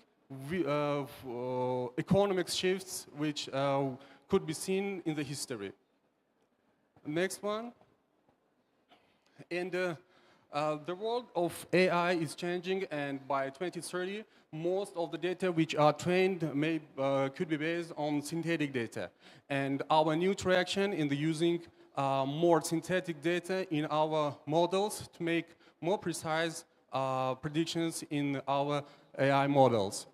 economic shifts which could be seen in the history. Next one. And the world of AI is changing, and by 2030, most of the data which are trained could be based on synthetic data. And our new traction in the using more synthetic data in our models to make more precise predictions in our AI models.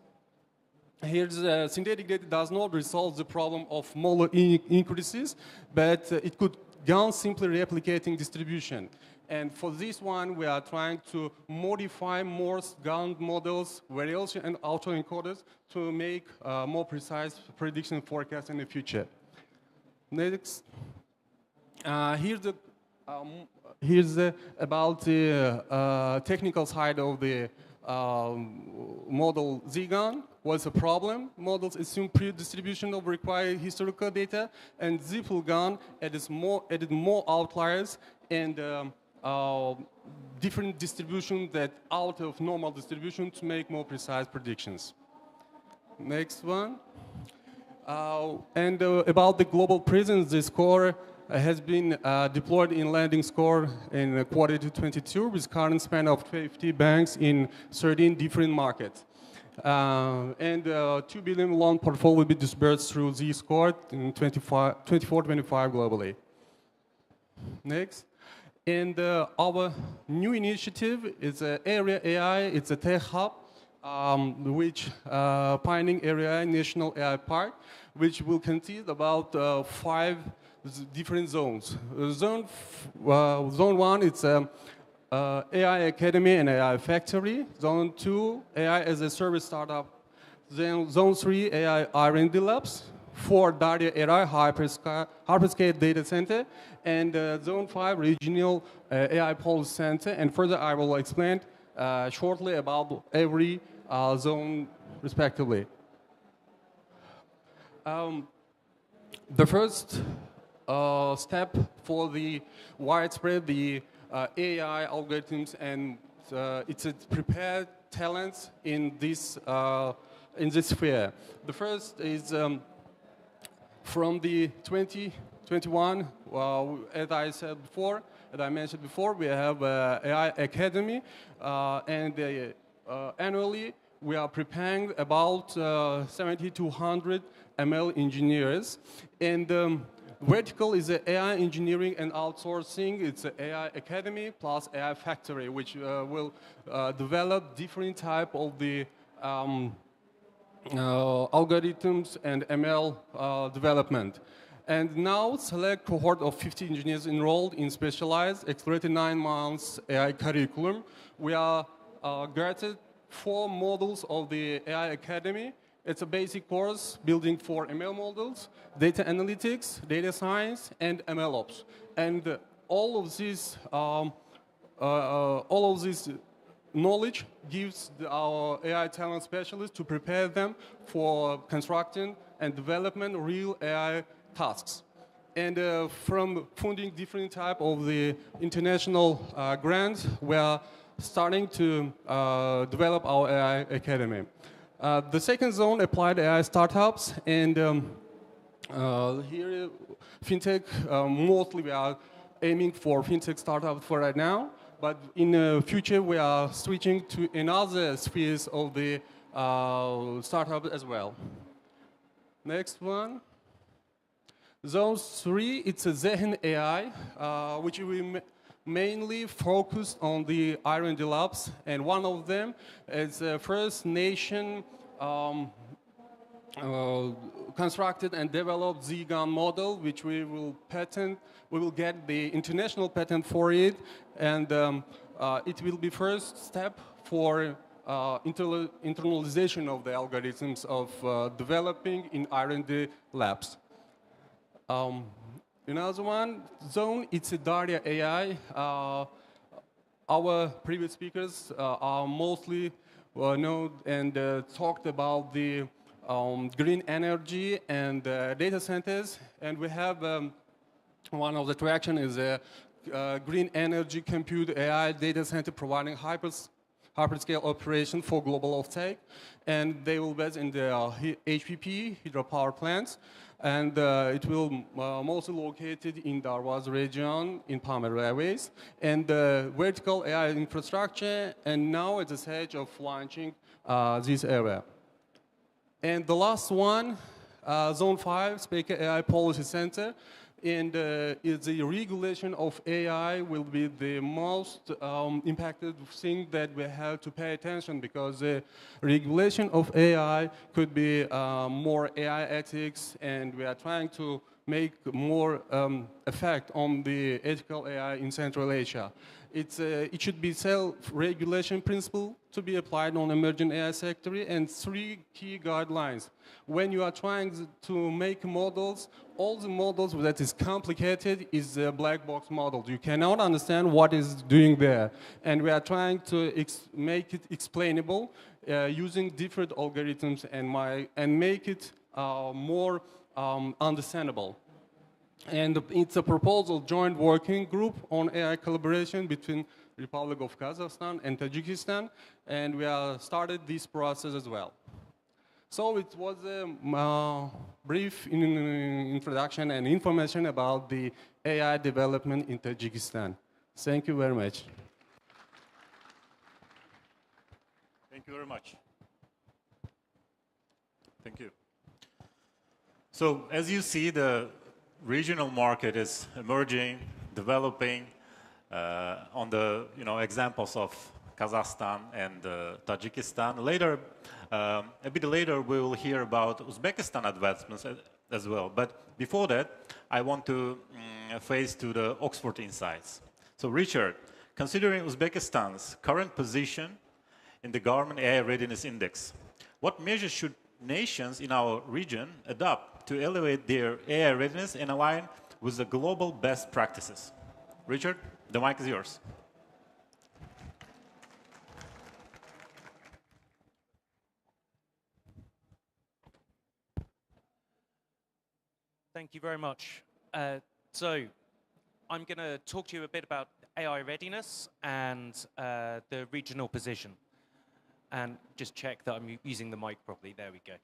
Here's synthetic data does not resolve the problem of model increases, but it could GAN simply replicating distribution. And for this one, we are trying to modify Morse GAN models, variation and autoencoders to make more precise prediction forecast in the future. Next, here's about the technical side of the model ZGAN. What's the problem? Models assume pre-distribution of required historical data, and ZFULGAN added more outliers and different distribution that out of normal distribution to make more precise predictions. Next one. About the global presence, the score has been deployed in landing score in quarter 22 with current span of 50 banks in 13 different markets. 2 billion loan portfolio will be disbursed through Z-score in 24-25 globally. Next. And our new initiative is Area AI. It's a tech hub, which pioneering Area National AI Park, which will consist about 5 different zones. Zone 1, it's AI Academy and AI Factory. Zone 2, AI as a service startup. Then Zone 3, AI R&D labs. 4, Daria AI hyperscale data center. And Zone 5, regional AI policy center. And further, I will explain shortly about every zone respectively. The first step for the widespread AI algorithms and it's prepared talents in this sphere. The first is from the 2021, as I said before, as I mentioned before, we have AI Academy, and annually we are preparing about 70 to 100 ML engineers. And vertical is the AI engineering and outsourcing. It's the AI Academy plus AI Factory, which will develop different type of the algorithms and ML development. And now select cohort of 50 engineers enrolled in specialized accelerated 9 months AI curriculum. We are granted 4 modules of the AI Academy. It's a basic course building for ML models, data analytics, data science, and ML ops. And all of this knowledge gives our AI talent specialists to prepare them for constructing and development real AI tasks. And from funding different type of the international grants, we are starting to develop our AI Academy. The second zone, applied AI startups, and here fintech, mostly we are aiming for fintech startups for right now, but in the future we are switching to another spheres of the startup as well. Next one. Zone 3, it's a Zehen AI, which we mainly focus on the R&D labs, and one of them is the First Nation constructed and developed ZGAN model, which we will patent. We will get the international patent for it, and it will be first step for internalization of the algorithms of developing in R&D labs. Another one, zone, it's a Daria AI. Our previous speakers are mostly known and talked about the green energy and data centers. And we have one of the traction is a green energy compute AI data center providing hyperscale operation for global offtake. And they will be in the HPP, hydropower plants. And it will mostly located in Darwaz region in Palmer Airways. And vertical AI infrastructure, and now it's the stage of launching this area. And the last one, Zone 5, Speaker AI Policy Center. And the regulation of AI will be the most impacted thing that we have to pay attention, because the regulation of AI could be more AI ethics, and we are trying to make more effect on the ethical AI in Central Asia. It should be self-regulation principle to be applied on emerging AI sector, and 3 key guidelines. When you are trying to make models, all the models that is complicated is a black box model. You cannot understand what is doing there. And we are trying to make it explainable using different algorithms and make it more understandable. And it's a proposal joint working group on AI collaboration between Republic of Kazakhstan and Tajikistan, and we have started this process as well. So it was a brief introduction and information about the AI development in Tajikistan. Thank you very much. Thank you very much. Thank you. So as you see, the regional market is emerging, developing on the examples of Kazakhstan and Tajikistan. Later, a bit later, we will hear about Uzbekistan advancements as well. But before that, I want to face to the Oxford Insights. So Richard, considering Uzbekistan's current position in the Government AI Readiness Index, what measures should nations in our region adopt to elevate their AI readiness and align with the global best practices? Richard, the mic is yours. Thank you very much. So I'm going to talk to you a bit about AI readiness and the regional position. And just check that I'm using the mic properly. There we go.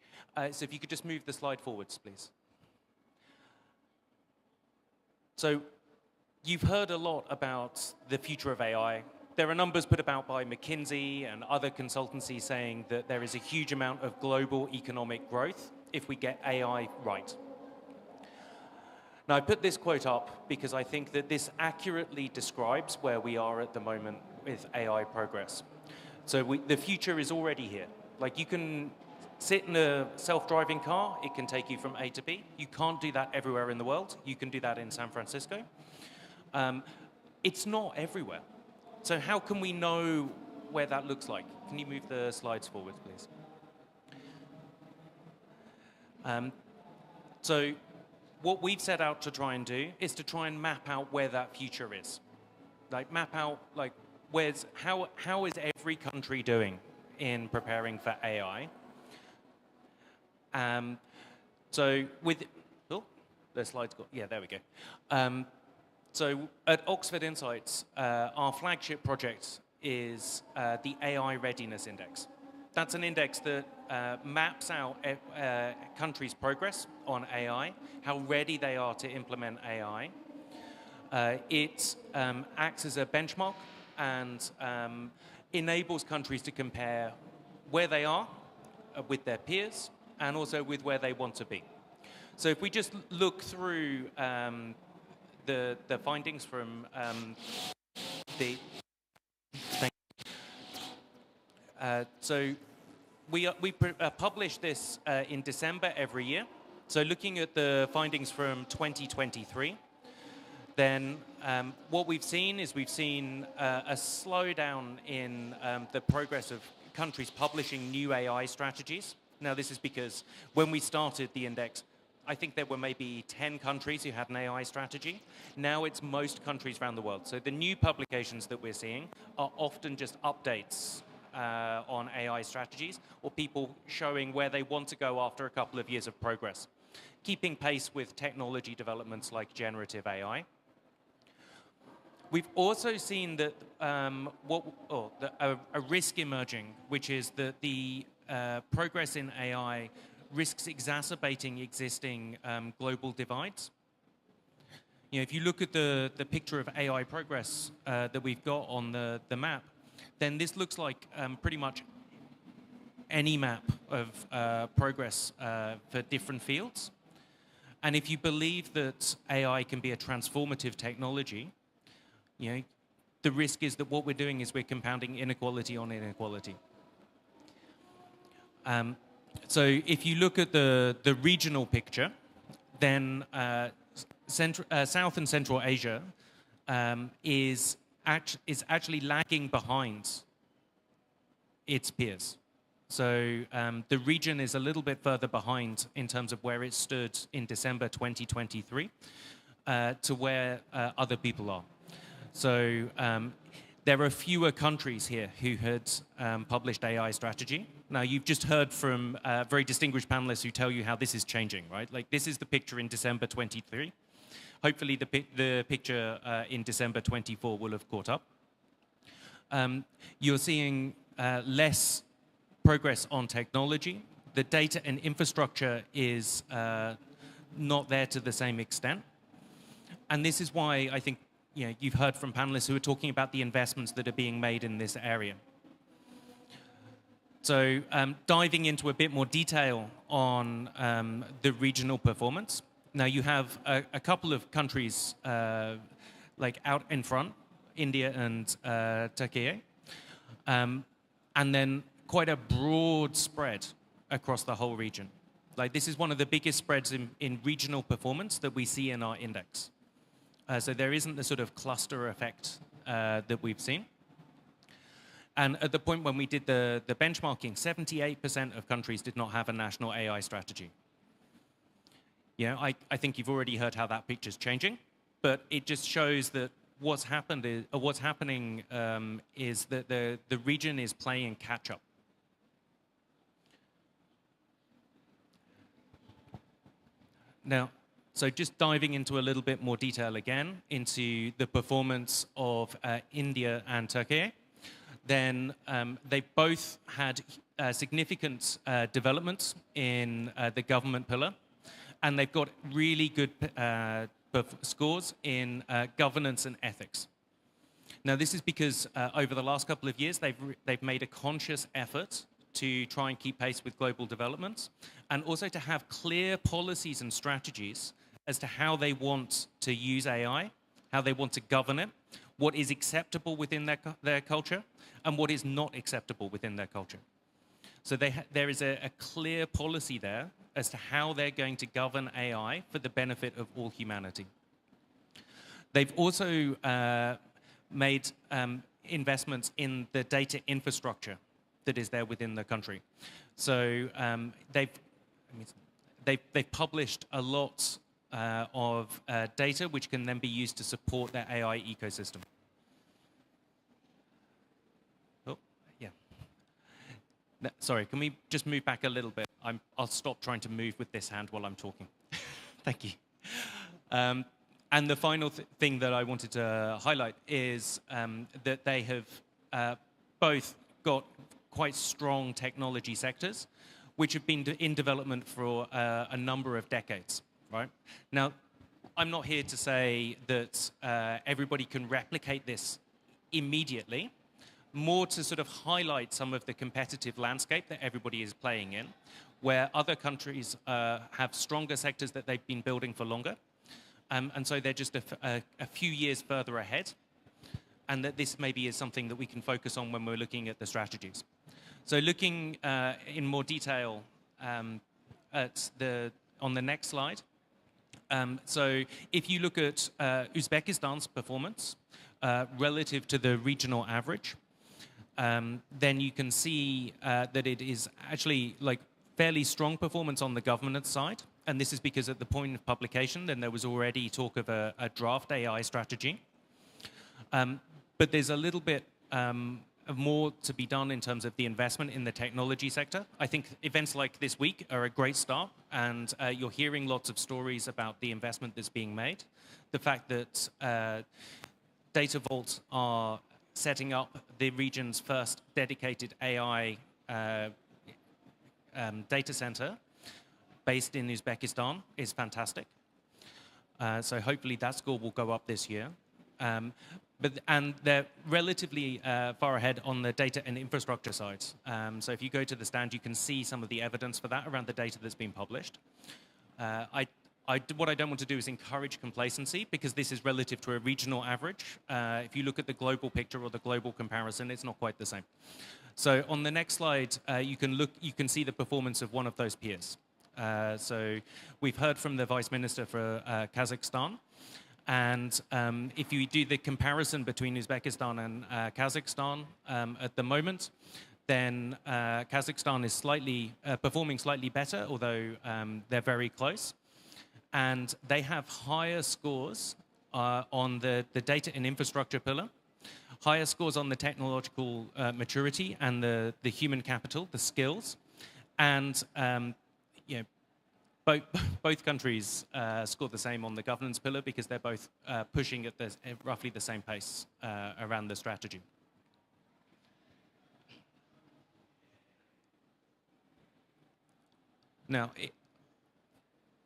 So if you could just move the slide forwards, please. So you've heard a lot about the future of AI. There are numbers put about by McKinsey and other consultancies saying that there is a huge amount of global economic growth if we get AI right. Now, I put this quote up because I think that this accurately describes where we are at the moment with AI progress. So the future is already here. Like, you can sit in a self-driving car, it can take you from A to B. You can't do that everywhere in the world. You can do that in San Francisco. It's not everywhere. So how can we know where that looks like? Can you move the slides forward, please? So what we've set out to try and do is to try and map out where that future is. Like, map out, like, how is every country doing in preparing for AI? So with, oh, the slides got, yeah, there we go. So at Oxford Insights, our flagship project is the AI Readiness Index. That's an index that maps out countries' progress on AI, how ready they are to implement AI. It acts as a benchmark and enables countries to compare where they are with their peers and also with where they want to be. So if we just look through the findings from the... So we publish this in December every year. So looking at the findings from 2023, then what we've seen is a slowdown in the progress of countries publishing new AI strategies. Now, this is because when we started the index, I think there were maybe 10 countries who had an AI strategy. Now it's most countries around the world. So the new publications that we're seeing are often just updates on AI strategies, or people showing where they want to go after a couple of years of progress, keeping pace with technology developments like generative AI. We've also seen that a risk emerging, which is that the progress in AI risks exacerbating existing global divides. You know, if you look at the picture of AI progress that we've got on the map, then this looks like pretty much any map of progress for different fields. And if you believe that AI can be a transformative technology, you know, the risk is that what we're doing is we're compounding inequality on inequality. So if you look at the regional picture, then South and Central Asia is actually lagging behind its peers. So the region is a little bit further behind in terms of where it stood in December 2023 to where other people are. So there are fewer countries here who had published AI strategy. Now, you've just heard from very distinguished panelists who tell you how this is changing, right? Like, this is the picture in December 23. Hopefully, the picture in December 24 will have caught up. You're seeing less progress on technology. The data and infrastructure is not there to the same extent. And this is why I think you've heard from panelists who are talking about the investments that are being made in this area. So diving into a bit more detail on the regional performance. Now, you have a couple of countries like out in front, India and Turkey, and then quite a broad spread across the whole region. Like, this is one of the biggest spreads in regional performance that we see in our index. So there isn't the sort of cluster effect that we've seen. And at the point when we did the benchmarking, 78% of countries did not have a national AI strategy. I think you've already heard how that picture's changing, but it just shows that what's happening is that the region is playing catch up. Now, so just diving into a little bit more detail again into the performance of India and Turkey, then they both had significant developments in the government pillar, and they've got really good scores in governance and ethics. Now, this is because over the last couple of years, they've made a conscious effort to try and keep pace with global developments, and also to have clear policies and strategies as to how they want to use AI, how they want to govern it, what is acceptable within their culture, and what is not acceptable within their culture. So there is a clear policy there as to how they're going to govern AI for the benefit of all humanity. They've also made investments in the data infrastructure that is there within the country. So they've published a lot of data which can then be used to support their AI ecosystem. Oh, yeah. Sorry, can we just move back a little bit? I'll stop trying to move with this hand while I'm talking. Thank you. And the final thing that I wanted to highlight is that they have both got quite strong technology sectors, which have been in development for a number of decades, right? Now, I'm not here to say that everybody can replicate this immediately, more to sort of highlight some of the competitive landscape that everybody is playing in, where other countries have stronger sectors that they've been building for longer. And so they're just a few years further ahead, and that this maybe is something that we can focus on when we're looking at the strategies. So looking in more detail on the next slide. So if you look at Uzbekistan's performance relative to the regional average, then you can see that it is actually like fairly strong performance on the governance side. And this is because at the point of publication, then there was already talk of a draft AI strategy. But there's a little bit more to be done in terms of the investment in the technology sector. I think events like this week are a great start, and you're hearing lots of stories about the investment that's being made. The fact that Data Vault are setting up the region's first dedicated AI data center based in Uzbekistan is fantastic. So hopefully that score will go up this year. And they're relatively far ahead on the data and infrastructure side. So if you go to the stand, you can see some of the evidence for that around the data that's been published. What I don't want to do is encourage complacency, because this is relative to a regional average. If you look at the global picture or the global comparison, it's not quite the same. So on the next slide, you can see the performance of one of those peers. So we've heard from the Vice Minister for Kazakhstan. And if you do the comparison between Uzbekistan and Kazakhstan at the moment, then Kazakhstan is performing slightly better, although they're very close. And they have higher scores on the data and infrastructure pillar, higher scores on the technological maturity and the human capital, the skills. And both countries scored the same on the governance pillar because they're both pushing at roughly the same pace around the strategy. Now,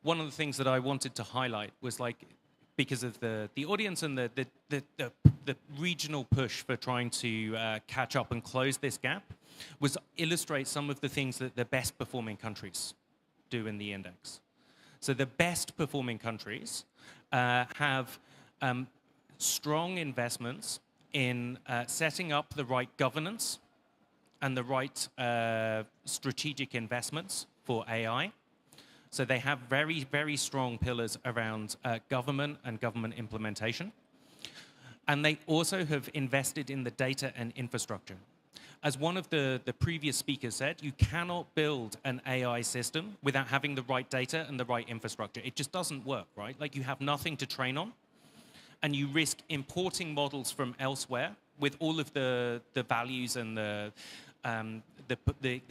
one of the things that I wanted to highlight was because of the audience and the regional push for trying to catch up and close this gap, was illustrate some of the things that the best performing countries do in the index. So the best performing countries have strong investments in setting up the right governance and the right strategic investments for AI. So they have very, very strong pillars around government and government implementation. And they also have invested in the data and infrastructure. As one of the previous speakers said, you cannot build an AI system without having the right data and the right infrastructure. It just doesn't work, right? Like, you have nothing to train on, and you risk importing models from elsewhere with all of the values and the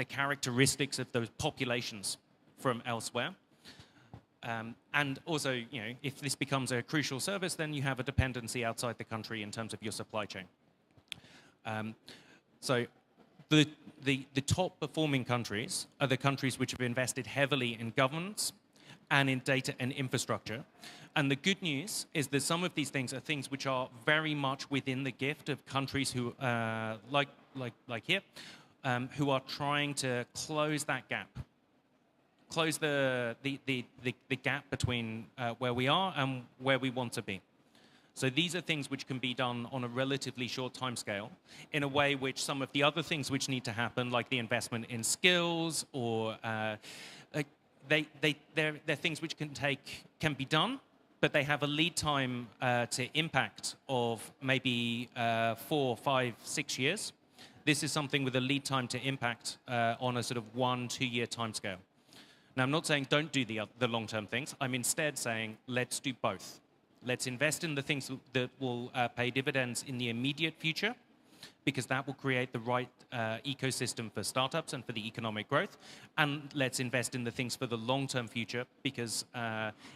characteristics of those populations from elsewhere. And also, if this becomes a crucial service, then you have a dependency outside the country in terms of your supply chain. So the top performing countries are the countries which have invested heavily in governance and in data and infrastructure. And the good news is that some of these things are things which are very much within the gift of countries who, like here, who are trying to close that gap, close the gap between where we are and where we want to be. So these are things which can be done on a relatively short timescale in a way which some of the other things which need to happen, like the investment in skills, or they're things which can be done, but they have a lead time to impact of maybe 4, 5, 6 years. This is something with a lead time to impact on a sort of 1-2 year timescale. Now, I'm not saying don't do the long-term things. I'm instead saying let's do both. Let's invest in the things that will pay dividends in the immediate future, because that will create the right ecosystem for startups and for the economic growth. And let's invest in the things for the long-term future, because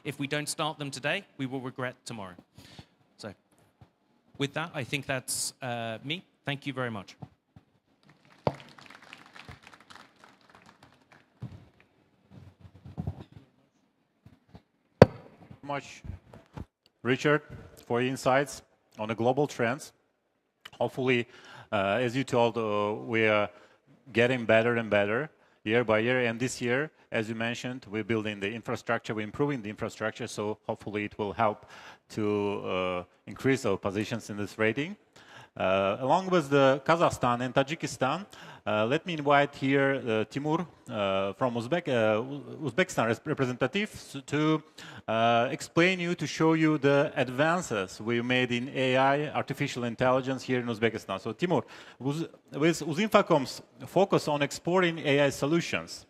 if we don't start them today, we will regret tomorrow. So with that, I think that's me. Thank you very much. Much, Richard, for your insights on the global trends. Hopefully, as you told, we are getting better and better year by year. And this year, as you mentioned, we're building the infrastructure, we're improving the infrastructure. So hopefully it will help to increase our positions in this rating. Along with the Kazakhstan and Tajikistan, let me invite here Timur from Uzbekistan representative to explain you, to show you the advances we made in AI, artificial intelligence here in Uzbekistan. So Timur, with Uzinfocom's focus on exporting AI solutions,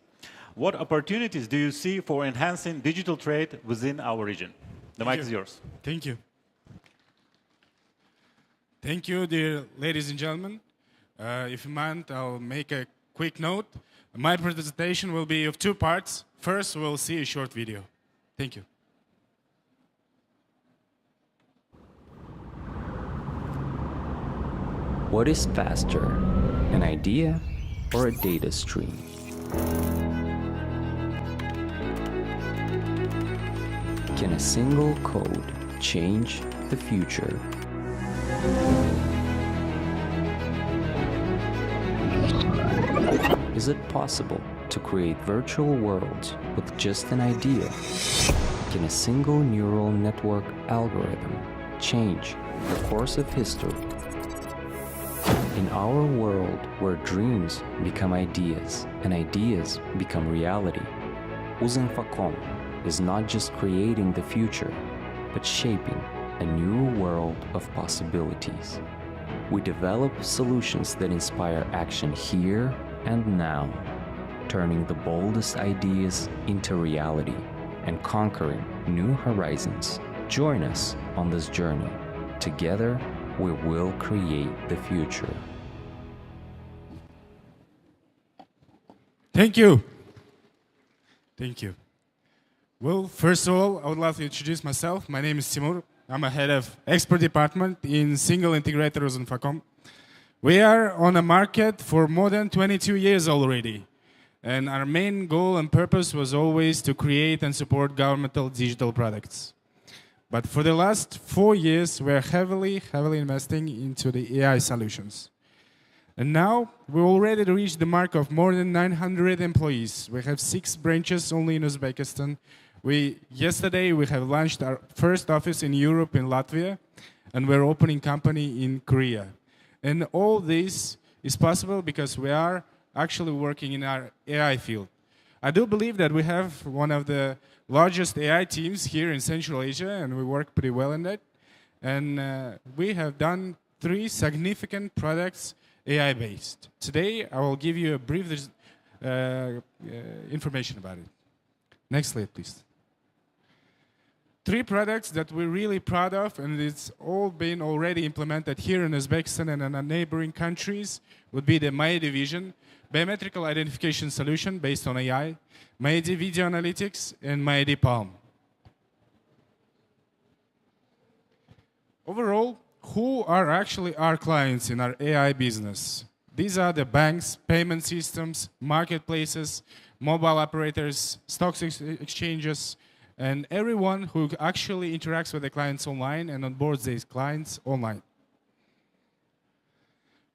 what opportunities do you see for enhancing digital trade within our region? The mic is yours. Thank you. Thank you, dear ladies and gentlemen. If you mind, I'll make a quick note. My presentation will be of 2 parts. First, we'll see a short video. Thank you. What is faster, an idea or a data stream? Can a single code change the future? Is it possible to create virtual worlds with just an idea? Can a single neural network algorithm change the course of history? In our world where dreams become ideas and ideas become reality, Uzinfocom is not just creating the future, but shaping a new world of possibilities. We develop solutions that inspire action here and now, turning the boldest ideas into reality and conquering new horizons. Join us on this journey. Together, we will create the future. Thank you. Thank you. Well, first of all, I would like to introduce myself. My name is Timur. I'm a head of export department in single integrator Uzinfocom. We are on a market for more than 22 years already. And our main goal and purpose was always to create and support governmental digital products. But for the last 4 years, we're heavily investing into the AI solutions. And now we already reached the mark of more than 900 employees. We have 6 branches only in Uzbekistan. Yesterday we have launched our first office in Europe, in Latvia, and we're opening company in Korea. And all this is possible because we are actually working in our AI field. I do believe that we have one of the largest AI teams here in Central Asia, and we work pretty well in that. And we have done 3 significant products AI-based. Today, I will give you a brief information about it. Next slide, please. 3 products that we're really proud of, and it's all been already implemented here in Uzbekistan and in our neighboring countries, would be the MyID Vision, biometrical identification solution based on AI, MyID Video Analytics, and MyID Palm. Overall, who are actually our clients in our AI business? These are the banks, payment systems, marketplaces, mobile operators, stock exchanges, and everyone who actually interacts with the clients online and onboards these clients online.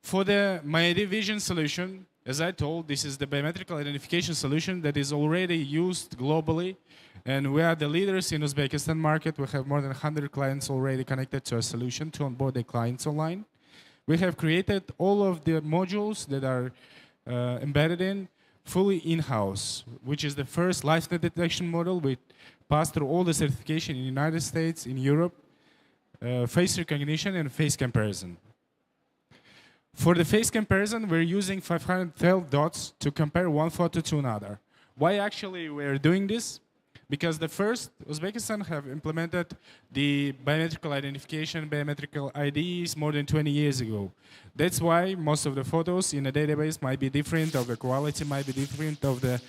For the MyID Vision solution, as I told, this is the biometrical identification solution that is already used globally, and we are the leaders in Uzbekistan market. We have more than 100 clients already connected to our solution to onboard the clients online. We have created all of the modules that are embedded in fully in-house, which is the first liveness detection model. We passed through all the certification in the United States, in Europe, face recognition and face comparison. For the face comparison, we're using 512 dots to compare one photo to another. Why actually we're doing this? Because the first, Uzbekistan have implemented the biometrical identification, biometrical IDs more than 20 years ago. That's why most of the photos in a database might be different, of the quality might be different, of the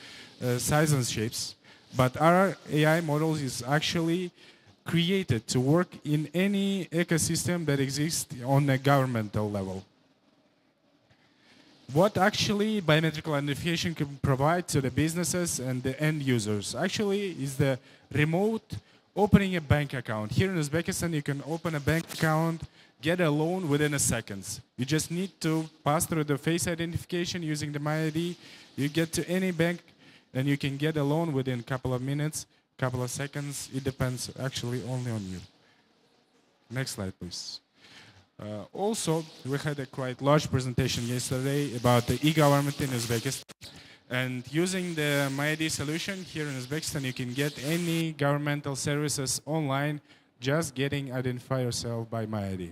size and shapes. But our AI models is actually created to work in any ecosystem that exists on a governmental level. What actually biometrical identification can provide to the businesses and the end users actually is the remote opening a bank account. Here in Uzbekistan, you can open a bank account, get a loan within a second. You just need to pass through the face identification using the MyID. You get to any bank and you can get a loan within a couple of minutes, couple of seconds. It depends actually only on you. Next slide, please. Also, we had a quite large presentation yesterday about the e-government in Uzbekistan. And using the MyID solution here in Uzbekistan, you can get any governmental services online, just getting identify yourself by MyID.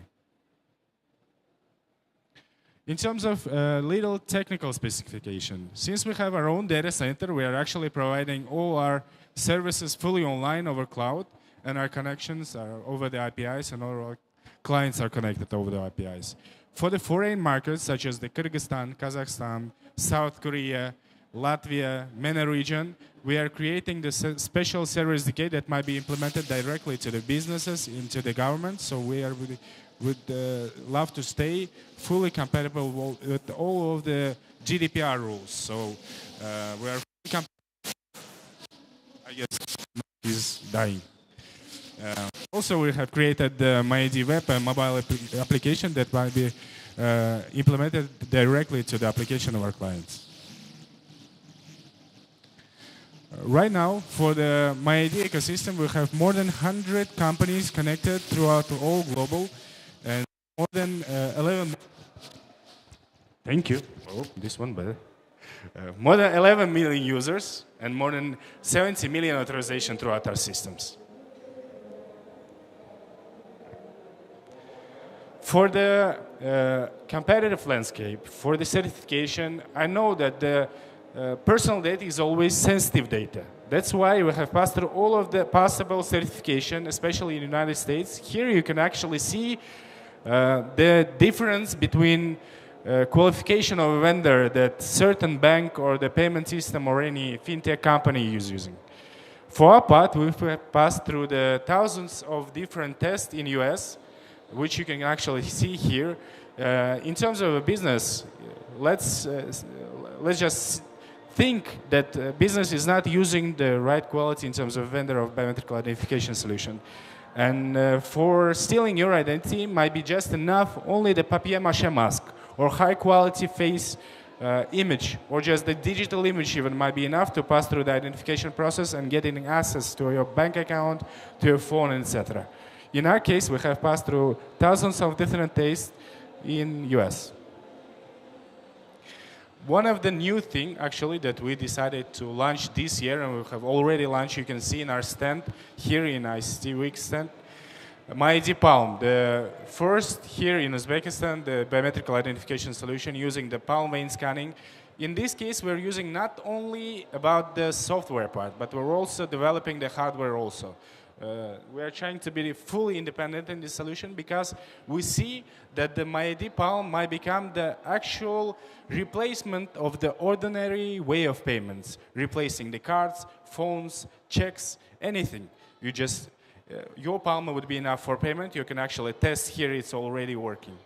In terms of little technical specification, since we have our own data center, we are actually providing all our services fully online over cloud, and our connections are over the APIs, and all our clients are connected over the APIs. For the foreign markets, such as the Kyrgyzstan, Kazakhstan, South Korea, Latvia, MENA region, we are creating the special service decay that might be implemented directly to the businesses, into the government. So we are would love to stay fully compatible with all of the GDPR rules. So we are fully compatible. I guess he's dying. Also, we have created the MyID web and mobile application that might be implemented directly to the application of our clients. Right now, for the MyID ecosystem, we have more than 100 companies connected throughout all global, and more than 11. Thank you. Oh, this one better. more than 11 million users and more than 70 million authorizations throughout our systems. For the competitive landscape, for the certification, I know that the personal data is always sensitive data. That's why we have passed through all of the possible certification, especially in the United States. Here you can actually see the difference between qualification of a vendor that certain bank or the payment system or any fintech company is using. For our part, we've passed through the thousands of different tests in US, which you can actually see here. In terms of a business, let's just think that business is not using the right quality in terms of vendor of biometric identification solution. And for stealing your identity might be just enough only the papier-mâché mask or high quality face image or just the digital image even might be enough to pass through the identification process and getting access to your bank account, to your phone, etc. In our case, we have passed through thousands of different tests in US. One of the new things, actually, that we decided to launch this year, and we have already launched, you can see in our stand, here in ICT Week stand, MyID Palm, the first here in Uzbekistan, the biometric identification solution using the palm vein scanning. In this case, we're using not only about the software part, but we're also developing the hardware also. We are trying to be fully independent in this solution because we see that the MyID Palm might become the actual replacement of the ordinary way of payments, replacing the cards, phones, checks, anything. You just, your palm would be enough for payment. You can actually test here it's already working.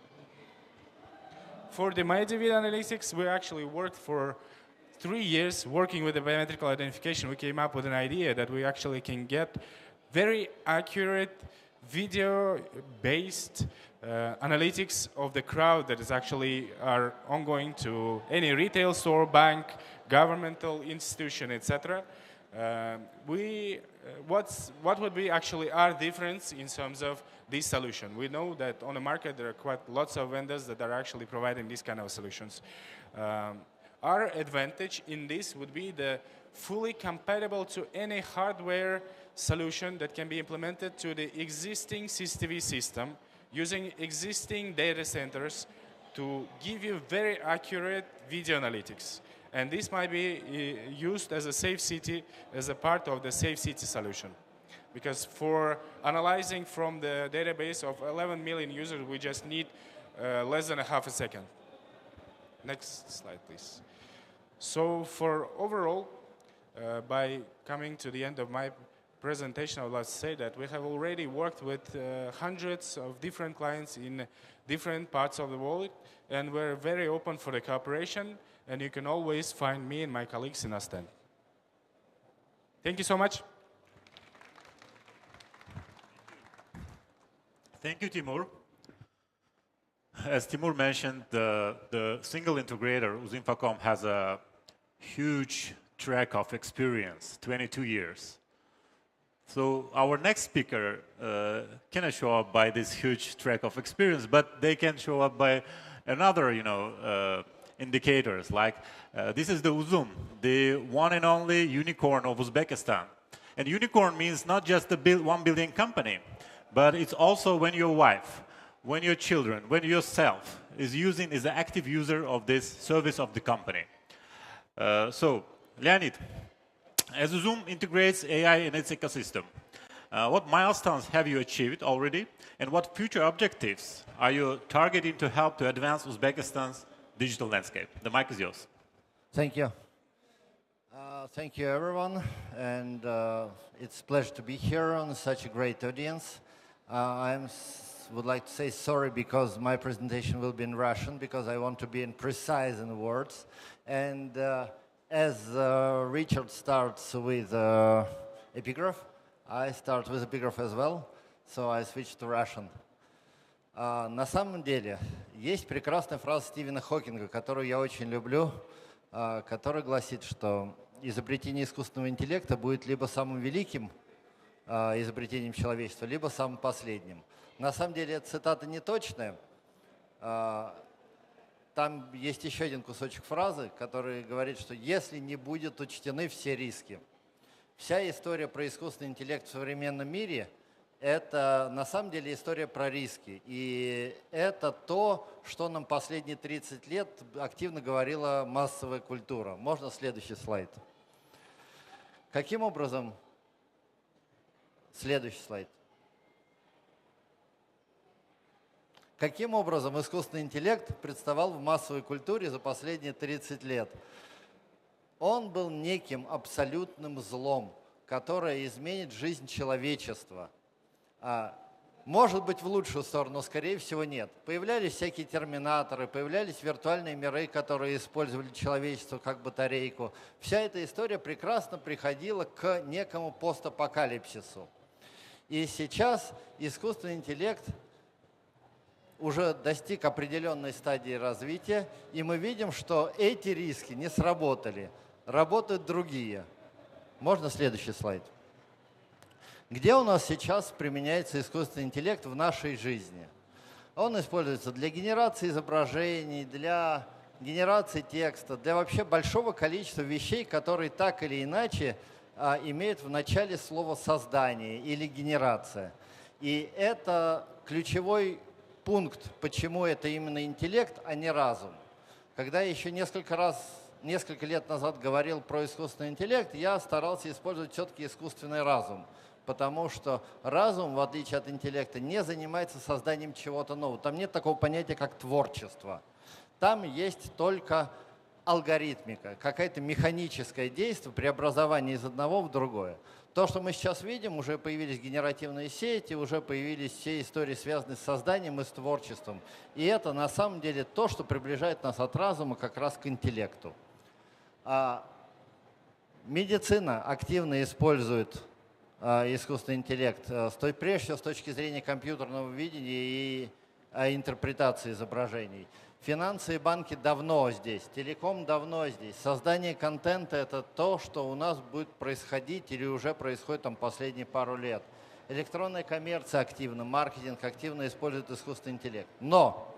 For the MyID analytics, we actually worked for 3 years working with the biometric identification. We came up with an idea that we actually can get very accurate video-based analytics of the crowd that is actually are ongoing to any retail store, bank, governmental institution, etc. What would be actually our difference in terms of this solution? We know that on the market there are quite lots of vendors that are actually providing these kind of solutions. Our advantage in this would be the fully compatible to any hardware solution that can be implemented to the existing CCTV system using existing data centers to give you very accurate video analytics. And this might be used as a safe city, as a part of the safe city solution. Because for analyzing from the database of 11 million users, we just need less than a half a second. Next slide, please. So for overall, by coming to the end of my presentation, I would like to say that we have already worked with hundreds of different clients in different parts of the world, and we're very open for the cooperation, and you can always find me and my colleagues in our stand. Thank you so much. Thank you, Timur. As Timur mentioned, the single integrator, Uzinfocom, has a huge track of experience, 22 years. So our next speaker cannot show up by this huge track of experience, but they can show up by another, indicators. Like this is the Uzum, the one and only unicorn of Uzbekistan. And unicorn means not just the 1 billion company, but it's also when your wife, when your children, when yourself is an active user of this service of the company. So, Leonid, as Uzum integrates AI in its ecosystem, what milestones have you achieved already, and what future objectives are you targeting to help to advance Uzbekistan's digital landscape? The mic is yours. Thank you. Thank you, everyone, and it's a pleasure to be here on such a great audience. I would like to say sorry because my presentation will be in Russian because I want to be precise in words. And as Richard starts with epigraph, I start with epigraph as well, so I switch to Russian. На самом деле, есть прекрасная фраза Стивена Хокинга, которую я очень люблю, которая гласит, что изобретение искусственного интеллекта будет либо самым великим изобретением человечества, либо самым последним. На самом деле, эта цитата не точная. там есть еще один кусочек фразы, который говорит, что если не будут учтены все риски. Вся история про искусственный интеллект в современном мире – это на самом деле история про риски. И это то, что нам последние 30 лет активно говорила массовая культура. Можно следующий слайд? Каким образом? Следующий слайд. Каким образом искусственный интеллект представал в массовой культуре за последние 30 лет? Он был неким абсолютным злом, которое изменит жизнь человечества. Может быть, в лучшую сторону, но, скорее всего, нет. Появлялись всякие терминаторы, появлялись виртуальные миры, которые использовали человечество как батарейку. Вся эта история прекрасно приходила к некому постапокалипсису. И сейчас искусственный интеллект уже достиг определенной стадии развития, и мы видим, что эти риски не сработали, работают другие. Можно следующий слайд? Где у нас сейчас применяется искусственный интеллект в нашей жизни? Он используется для генерации изображений, для генерации текста, для вообще большого количества вещей, которые так или иначе имеют в начале слово «создание» или «генерация». И это ключевой пункт, почему это именно интеллект, а не разум. Когда я еще несколько лет назад говорил про искусственный интеллект, я старался использовать все-таки искусственный разум. Потому что разум, в отличие от интеллекта, не занимается созданием чего-то нового. Там нет такого понятия, как творчество. Там есть только алгоритмика, какое-то механическое действие, преобразование из одного в другое. То, что мы сейчас видим, уже появились генеративные сети, уже появились все истории, связанные с созданием и с творчеством. И это на самом деле то, что приближает нас от разума как раз к интеллекту. Медицина активно использует искусственный интеллект, прежде всего с точки зрения компьютерного видения и интерпретации изображений. Финансы и банки давно здесь, телеком давно здесь. Создание контента – это то, что у нас будет происходить или уже происходит там последние пару лет. Электронная коммерция активно, маркетинг активно использует искусственный интеллект. Но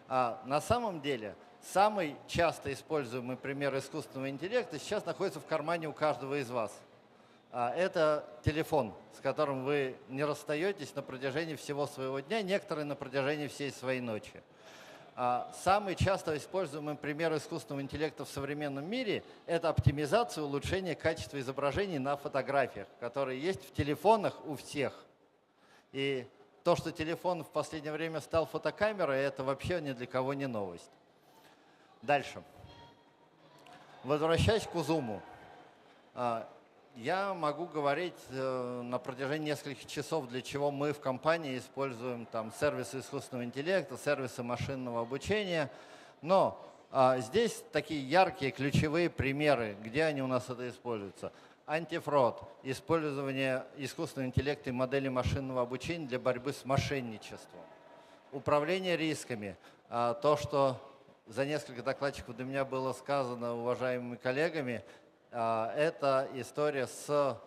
на самом деле самый часто используемый пример искусственного интеллекта сейчас находится в кармане у каждого из вас. Это телефон, с которым вы не расстаетесь на протяжении всего своего дня, некоторые на протяжении всей своей ночи. Самый часто используемый пример искусственного интеллекта в современном мире – это оптимизация, улучшение качества изображений на фотографиях, которые есть в телефонах у всех. И то, что телефон в последнее время стал фотокамерой, это вообще ни для кого не новость. Дальше. Возвращаясь к Зуму. Я могу говорить на протяжении нескольких часов, для чего мы в компании используем там сервисы искусственного интеллекта, сервисы машинного обучения. Но здесь такие яркие ключевые примеры, где они у нас это используются. Антифрод, использование искусственного интеллекта и модели машинного обучения для борьбы с мошенничеством. Управление рисками, то, что за несколько докладчиков до меня было сказано уважаемыми коллегами, это история с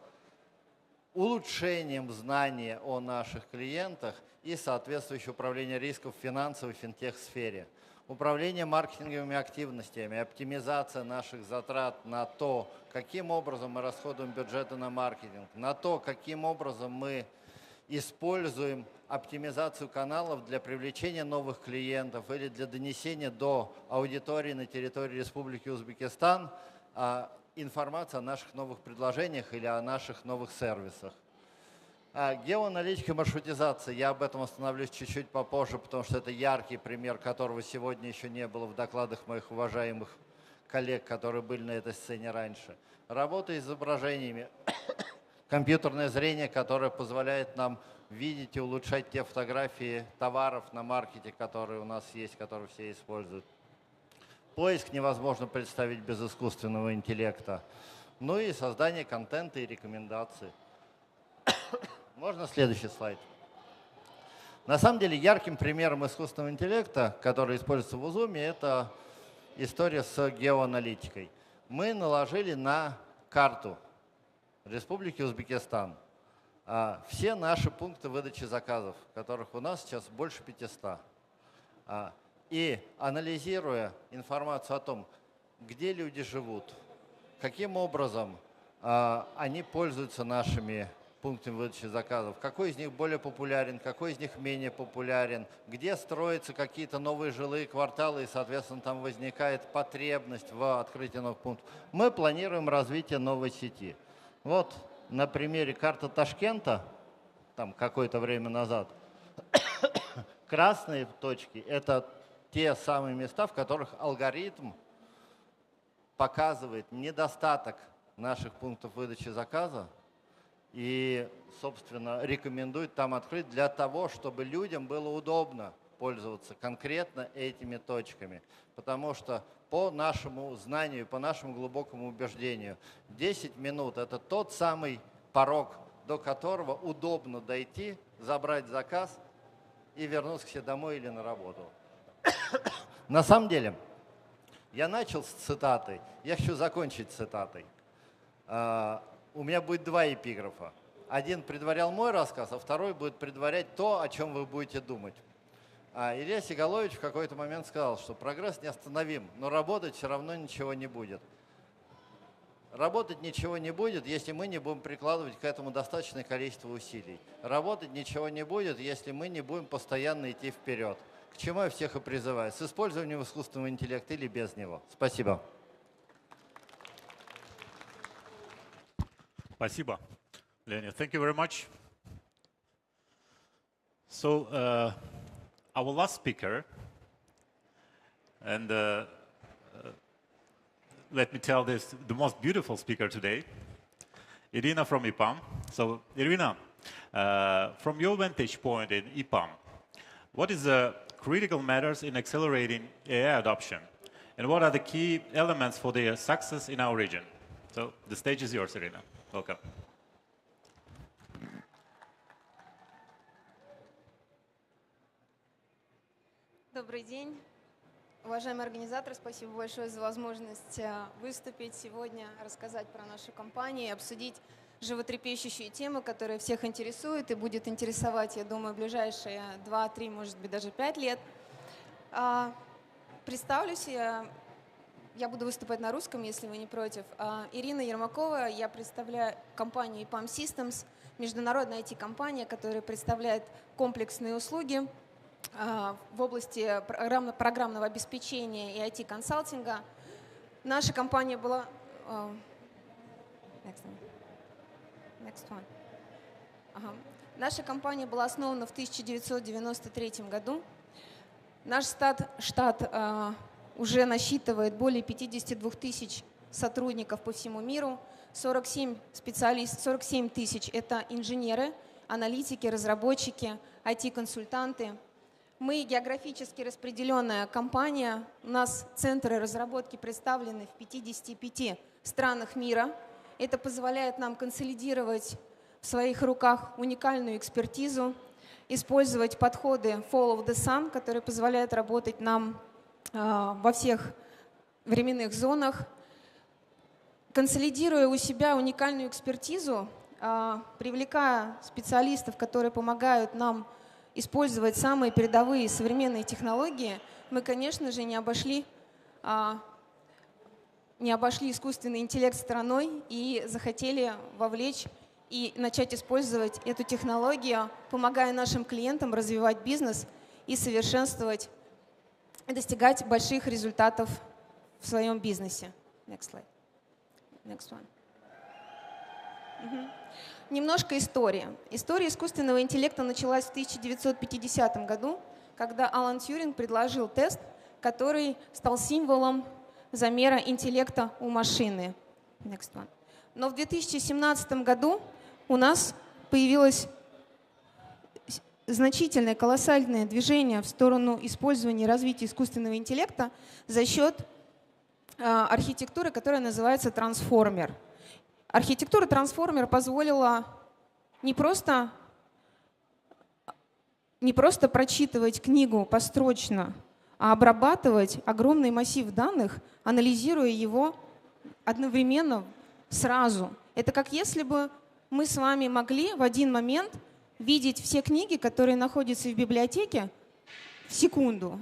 улучшением знания о наших клиентах и соответствующее управление рисков в финансовой финтех-сфере. Управление маркетинговыми активностями, оптимизация наших затрат на то, каким образом мы расходуем бюджеты на маркетинг, на то, каким образом мы используем оптимизацию каналов для привлечения новых клиентов или для донесения до аудитории на территории Республики Узбекистан информация о наших новых предложениях или о наших новых сервисах. Геоаналитика и маршрутизация. Я об этом остановлюсь чуть-чуть попозже, потому что это яркий пример, которого сегодня еще не было в докладах моих уважаемых коллег, которые были на этой сцене раньше. Работа с изображениями. Компьютерное зрение, которое позволяет нам видеть и улучшать те фотографии товаров на маркете, которые у нас есть, которые все используют. Поиск невозможно представить без искусственного интеллекта. Ну и создание контента и рекомендаций. Можно следующий слайд? На самом деле ярким примером искусственного интеллекта, который используется в Узуме, это история с геоаналитикой. Мы наложили на карту Республики Узбекистан все наши пункты выдачи заказов, которых у нас сейчас больше 500. И анализируя информацию о том, где люди живут, каким образом они пользуются нашими пунктами выдачи заказов, какой из них более популярен, какой из них менее популярен, где строятся какие-то новые жилые кварталы, и, соответственно, там возникает потребность в открытии новых пунктов. Мы планируем развитие новой сети. Вот на примере карты Ташкента, там какое-то время назад, красные точки – это те самые места, в которых алгоритм показывает недостаток наших пунктов выдачи заказа и, собственно, рекомендует там открыть для того, чтобы людям было удобно пользоваться конкретно этими точками. Потому что по нашему знанию, по нашему глубокому убеждению, 10 минут – это тот самый порог, до которого удобно дойти, забрать заказ и вернуться к себе домой или на работу. На самом деле, я начал с цитатой, я хочу закончить цитатой. У меня будет два эпиграфа. Один предварял мой рассказ, а второй будет предварять то, о чем вы будете думать. Илья Сигалович в какой-то момент сказал, что прогресс неостановим, но работать все равно ничего не будет. Работать ничего не будет, если мы не будем прикладывать к этому достаточное количество усилий. Работать ничего не будет, если мы не будем постоянно идти вперед. К чему я всех и призываю, с использованием искусственного интеллекта или без него. Спасибо. Спасибо, Leonid. Thank you very much. So, our last speaker, and let me tell this, the most beautiful speaker today, Irina from EPAM. So, Irina, from your vantage point in EPAM, what is the critical matters in accelerating AI adoption? And what are the key elements for their success in our region? So, the stage is yours, Irina. Welcome. Добрый день. Уважаемые организаторы, спасибо большое за возможность выступить сегодня, рассказать про нашу компанию и обсудить животрепещущие темы, которые всех интересуют и будет интересовать, я думаю, ближайшие 2-3, может быть, даже 5 лет. Представлюсь, я буду выступать на русском, если вы не против. Ирина Ермакова, я представляю компанию EPAM Systems, международная IT-компания, которая представляет комплексные услуги в области программного обеспечения и IT-консалтинга. Наша компания была... Наша компания была основана в 1993 году. Наш штат уже насчитывает более 52 тысяч сотрудников по всему миру. 47 тысяч – это инженеры, аналитики, разработчики, IT-консультанты. Мы географически распределенная компания. У нас центры разработки представлены в 55 странах мира. Это позволяет нам консолидировать в своих руках уникальную экспертизу, использовать подходы Follow the Sun, которые позволяют работать нам во всех временных зонах. Консолидируя у себя уникальную экспертизу, привлекая специалистов, которые помогают нам использовать самые передовые современные технологии, мы, конечно же, не обошли искусственный интеллект стороной и захотели вовлечь и начать использовать эту технологию, помогая нашим клиентам развивать бизнес и совершенствовать, и достигать больших результатов в своем бизнесе. Next slide. Next one. Немножко истории. История искусственного интеллекта началась в 1950 году, когда Алан Тьюринг предложил тест, который стал символом замера интеллекта у машины. Next one. Но в 2017 году у нас появилось значительное, колоссальное движение в сторону использования и развития искусственного интеллекта за счет архитектуры, которая называется трансформер. Архитектура трансформер позволила не просто прочитывать книгу построчно, а обрабатывать огромный массив данных, анализируя его одновременно сразу. Это как если бы мы с вами могли в один момент видеть все книги, которые находятся в библиотеке, в секунду.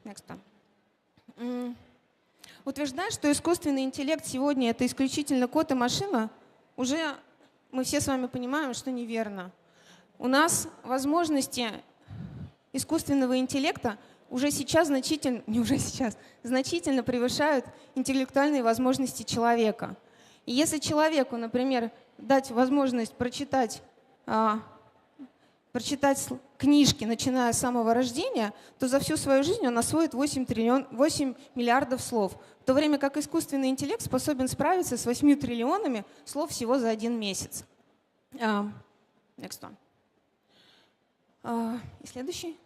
Next one. Утверждать, что искусственный интеллект сегодня это исключительно код и машина, уже мы все с вами понимаем, что неверно. У нас возможности искусственного интеллекта уже сейчас значительно превышают интеллектуальные возможности человека. И если человеку, например, дать возможность прочитать книжки, начиная с самого рождения, то за всю свою жизнь он освоит 8 миллиардов слов, в то время как искусственный интеллект способен справиться с 8 триллионами слов всего за 1 месяц. Next one. И следующий.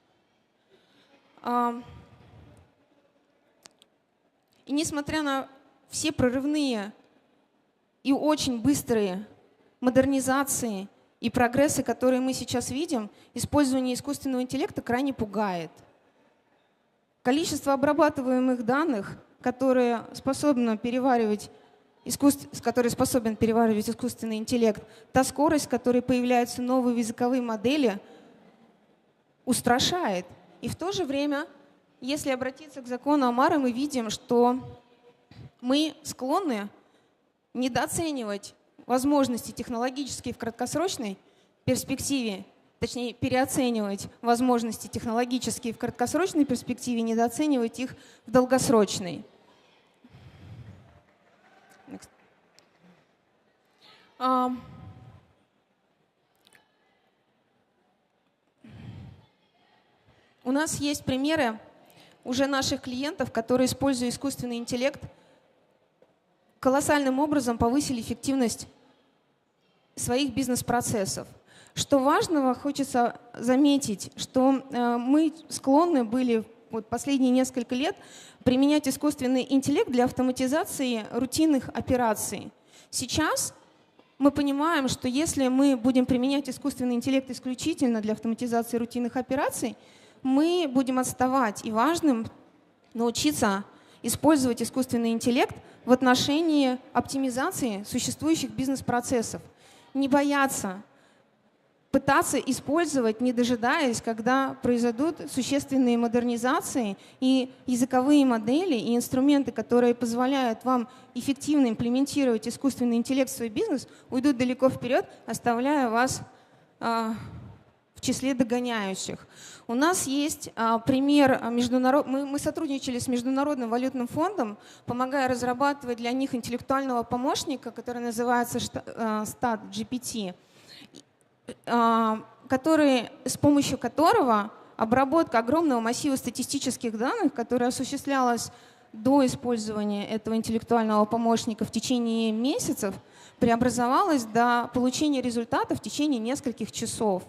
И несмотря на все прорывные и очень быстрые модернизации и прогрессы, которые мы сейчас видим, использование искусственного интеллекта крайне пугает. Количество обрабатываемых данных, которые способен переваривать искусственный интеллект, та скорость, с которой появляются новые языковые модели, устрашает. И в то же время, если обратиться к закону Омара, мы видим, что мы склонны недооценивать возможности технологические в краткосрочной перспективе, точнее переоценивать возможности технологические в краткосрочной перспективе, недооценивать их в долгосрочной. У нас есть примеры уже наших клиентов, которые, используя искусственный интеллект, колоссальным образом повысили эффективность своих бизнес-процессов. Что важного, хочется заметить, что мы склонны были последние несколько лет применять искусственный интеллект для автоматизации рутинных операций. Сейчас мы понимаем, что если мы будем применять искусственный интеллект исключительно для автоматизации рутинных операций, мы будем отставать. И важным научиться использовать искусственный интеллект в отношении оптимизации существующих бизнес-процессов. Не бояться, пытаться использовать, не дожидаясь, когда произойдут существенные модернизации и языковые модели, и инструменты, которые позволяют вам эффективно имплементировать искусственный интеллект в свой бизнес, уйдут далеко вперед, оставляя вас в числе догоняющих. У нас есть пример, мы сотрудничали с Международным валютным фондом, помогая разрабатывать для них интеллектуального помощника, который называется StatGPT, с помощью которого обработка огромного массива статистических данных, которая осуществлялась до использования этого интеллектуального помощника в течение месяцев, преобразовалась до получения результата в течение нескольких часов.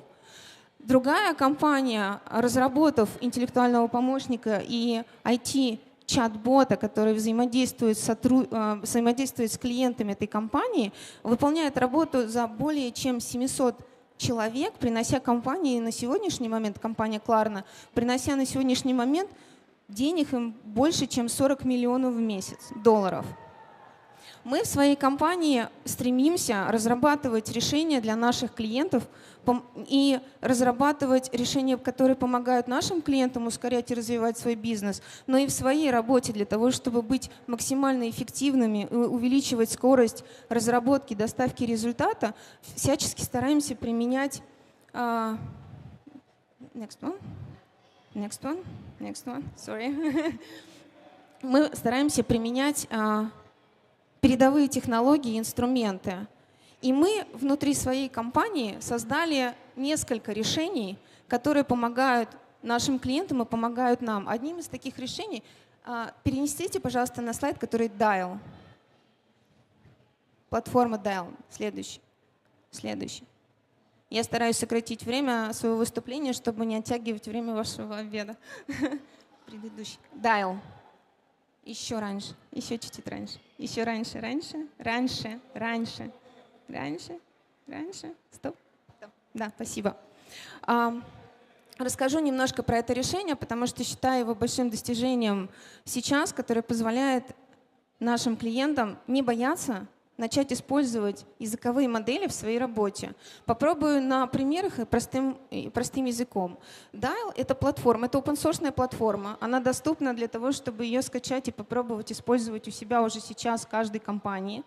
Другая компания, разработав интеллектуального помощника и IT-чат-бота, который взаимодействует с клиентами этой компании, выполняет работу за более чем 700 человек, принося компании на сегодняшний момент, компания Klarna, принося на сегодняшний момент денег им больше, чем 40 миллионов в месяц долларов. Мы в своей компании стремимся разрабатывать решения для наших клиентов и разрабатывать решения, которые помогают нашим клиентам ускорять и развивать свой бизнес, но и в своей работе для того, чтобы быть максимально эффективными, увеличивать скорость разработки, доставки результата, всячески стараемся применять… Next one. Sorry. Мы стараемся применять передовые технологии и инструменты. И мы внутри своей компании создали несколько решений, которые помогают нашим клиентам и помогают нам. Одним из таких решений, перенесите, пожалуйста, на слайд, который Dial. Платформа Dial. Следующий. Я стараюсь сократить время своего выступления, чтобы не оттягивать время вашего обеда. Предыдущий. Dial. Еще раньше, еще чуть-чуть раньше, еще раньше. Стоп. Да, спасибо. Расскажу немножко про это решение, потому что считаю его большим достижением сейчас, которое позволяет нашим клиентам не бояться начать использовать языковые модели в своей работе. Попробую на примерах и простым языком. Dial — это платформа, это open-source платформа. Она доступна для того, чтобы ее скачать и попробовать использовать у себя уже сейчас в каждой компании.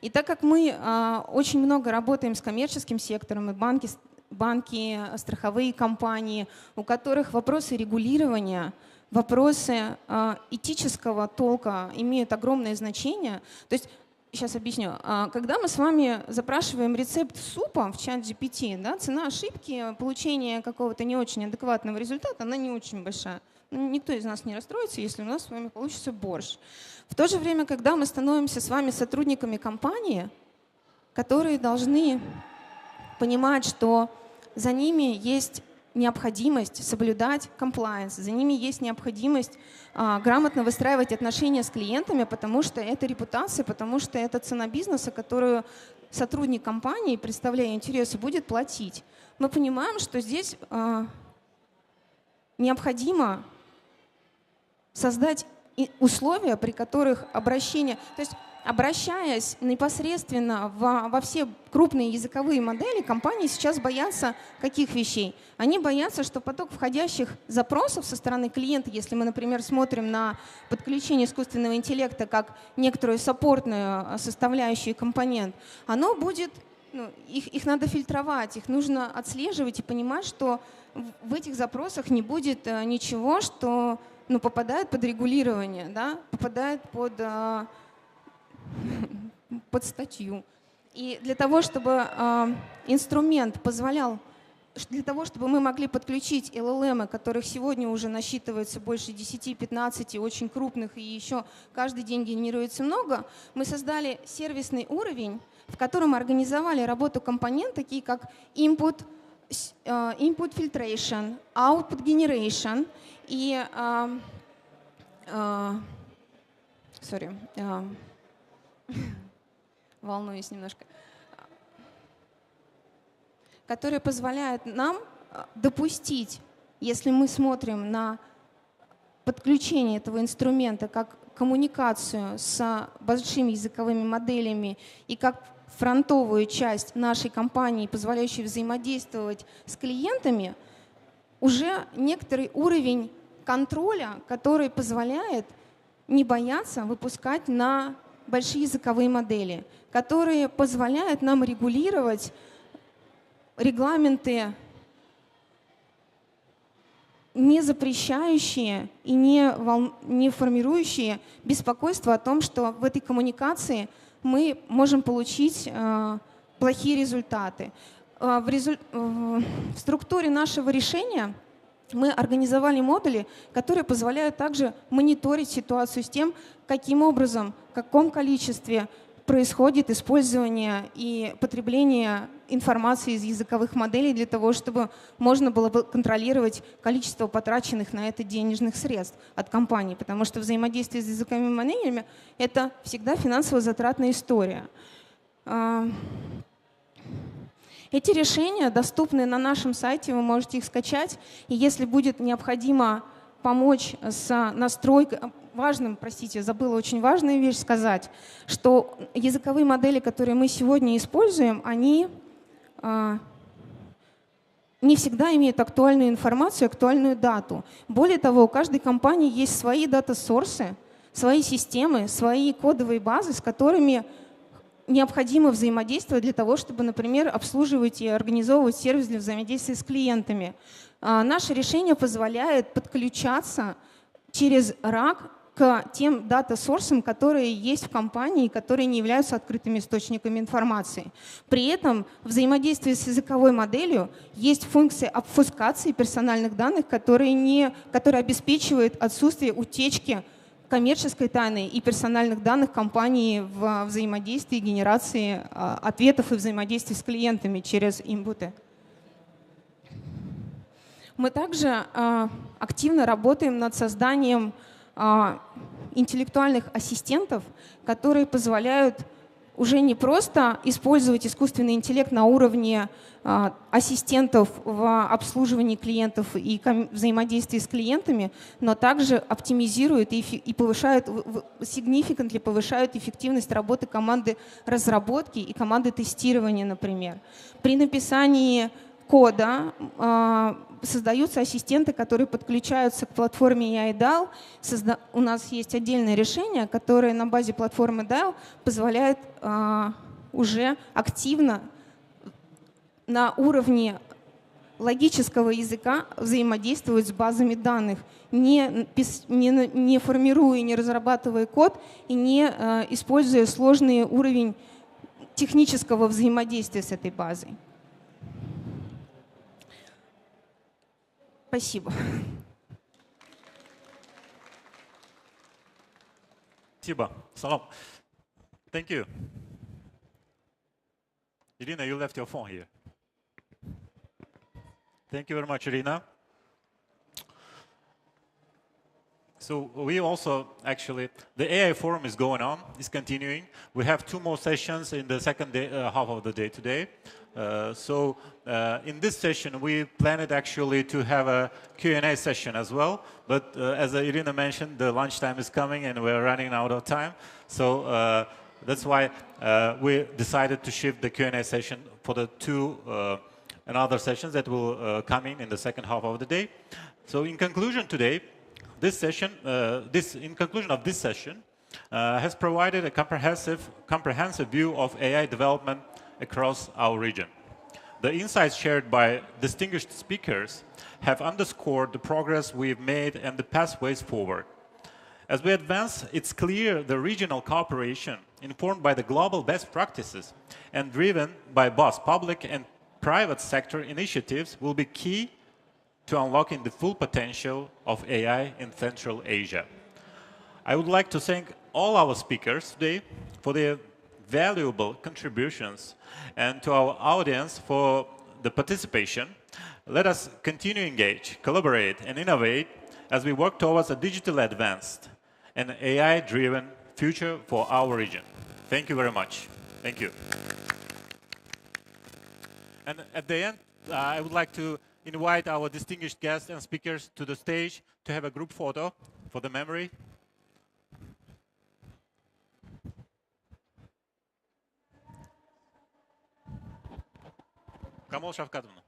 И так как мы очень много работаем с коммерческим сектором, и банки, страховые компании, у которых вопросы регулирования, вопросы этического толка имеют огромное значение. То есть, сейчас объясню. Когда мы с вами запрашиваем рецепт супа в чат GPT, да, цена ошибки, получения какого-то не очень адекватного результата, она не очень большая. Никто из нас не расстроится, если у нас с вами получится борщ. В то же время, когда мы становимся с вами сотрудниками компании, которые должны понимать, что за ними есть необходимость соблюдать комплаенс, за ними есть необходимость грамотно выстраивать отношения с клиентами, потому что это репутация, потому что это цена бизнеса, которую сотрудник компании, представляя интересы, будет платить. Мы понимаем, что здесь необходимо создать условия, при которых обращение, то есть обращаясь непосредственно во все крупные языковые модели, компании сейчас боятся каких вещей? Они боятся, что поток входящих запросов со стороны клиента, если мы, например, смотрим на подключение искусственного интеллекта как некоторую саппортную составляющую компонент, оно будет, их надо фильтровать, их нужно отслеживать и понимать, что в этих запросах не будет ничего, что попадает под регулирование, да, попадает под статью. И для того, чтобы инструмент позволял, для того, чтобы мы могли подключить LLM, которых сегодня уже насчитывается больше 10-15, очень крупных, и еще каждый день генерируется много, мы создали сервисный уровень, в котором организовали работу компонент, такие как input filtration, output generation и волнуюсь немножко, которые позволяют нам допустить, если мы смотрим на подключение этого инструмента как коммуникацию с большими языковыми моделями и как фронтовую часть нашей компании, позволяющую взаимодействовать с клиентами, уже некоторый уровень контроля, который позволяет не бояться выпускать на большие языковые модели, которые позволяют нам регулировать регламенты, не запрещающие и не формирующие беспокойство о том, что в этой коммуникации мы можем получить плохие результаты. В структуре нашего решения мы организовали модули, которые позволяют также мониторить ситуацию с тем, каким образом, в каком количестве происходит использование и потребление информации из языковых моделей для того, чтобы можно было бы контролировать количество потраченных на это денежных средств от компании, потому что взаимодействие с языковыми моделями — это всегда финансово затратная история. Эти решения доступны на нашем сайте, вы можете их скачать, и если будет необходимо помочь с настройкой, забыла очень важную вещь сказать, что языковые модели, которые мы сегодня используем, они не всегда имеют актуальную информацию, актуальную дату. Более того, у каждой компании есть свои дата-сорсы, свои системы, свои кодовые базы, с которыми необходимо взаимодействовать для того, чтобы, например, обслуживать и организовывать сервис для взаимодействия с клиентами. Наше решение позволяет подключаться через RAG к тем дата-сорсам, которые есть в компании, которые не являются открытыми источниками информации. При этом взаимодействие с языковой моделью есть функция обфускации персональных данных, которая обеспечивает отсутствие утечки коммерческой тайны и персональных данных компании в взаимодействии, генерации ответов и взаимодействии с клиентами через инпуты. Мы также активно работаем над созданием интеллектуальных ассистентов, которые позволяют уже не просто использовать искусственный интеллект на уровне ассистентов в обслуживании клиентов и взаимодействии с клиентами, но также оптимизирует и повышает, significantly повышают эффективность работы команды разработки и команды тестирования, например. При написании кода создаются ассистенты, которые подключаются к платформе AI-DAO. У нас есть отдельное решение, которое на базе платформы DAO позволяет уже активно на уровне логического языка взаимодействовать с базами данных, не формируя, не разрабатывая код и не используя сложный уровень технического взаимодействия с этой базой. Спасибо. Спасибо. Salam. Thank you. Irina, you left your phone here. Thank you very much, Irina. So we also actually, the AI forum is going on, is continuing. We have 2 more sessions in the second day, half of the day today. In this session, we planned actually to have a Q&A session as well. But as Irina mentioned, the lunchtime is coming and we're running out of time. So that's why we decided to shift the Q&A session for the 2 another sessions that will come in the second half of the day. So in conclusion today, this session, in conclusion of this session, has provided a comprehensive view of AI development across our region. The insights shared by distinguished speakers have underscored the progress we've made and the pathways forward. As we advance, it's clear the regional cooperation, informed by the global best practices and driven by both public and private sector initiatives, will be key to unlocking the full potential of AI in Central Asia. I would like to thank all our speakers today for their valuable contributions and to our audience for the participation. Let us continue to engage, collaborate, and innovate as we work towards a digitally advanced and AI-driven future for our region. Thank you very much. Thank you. And at the end, I would like to invite our distinguished guests and speakers to the stage to have a group photo for the memory. Камол Шавкатовна.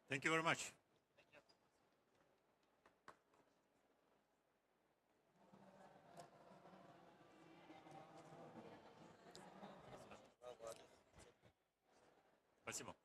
Thank you very much. Спасибо.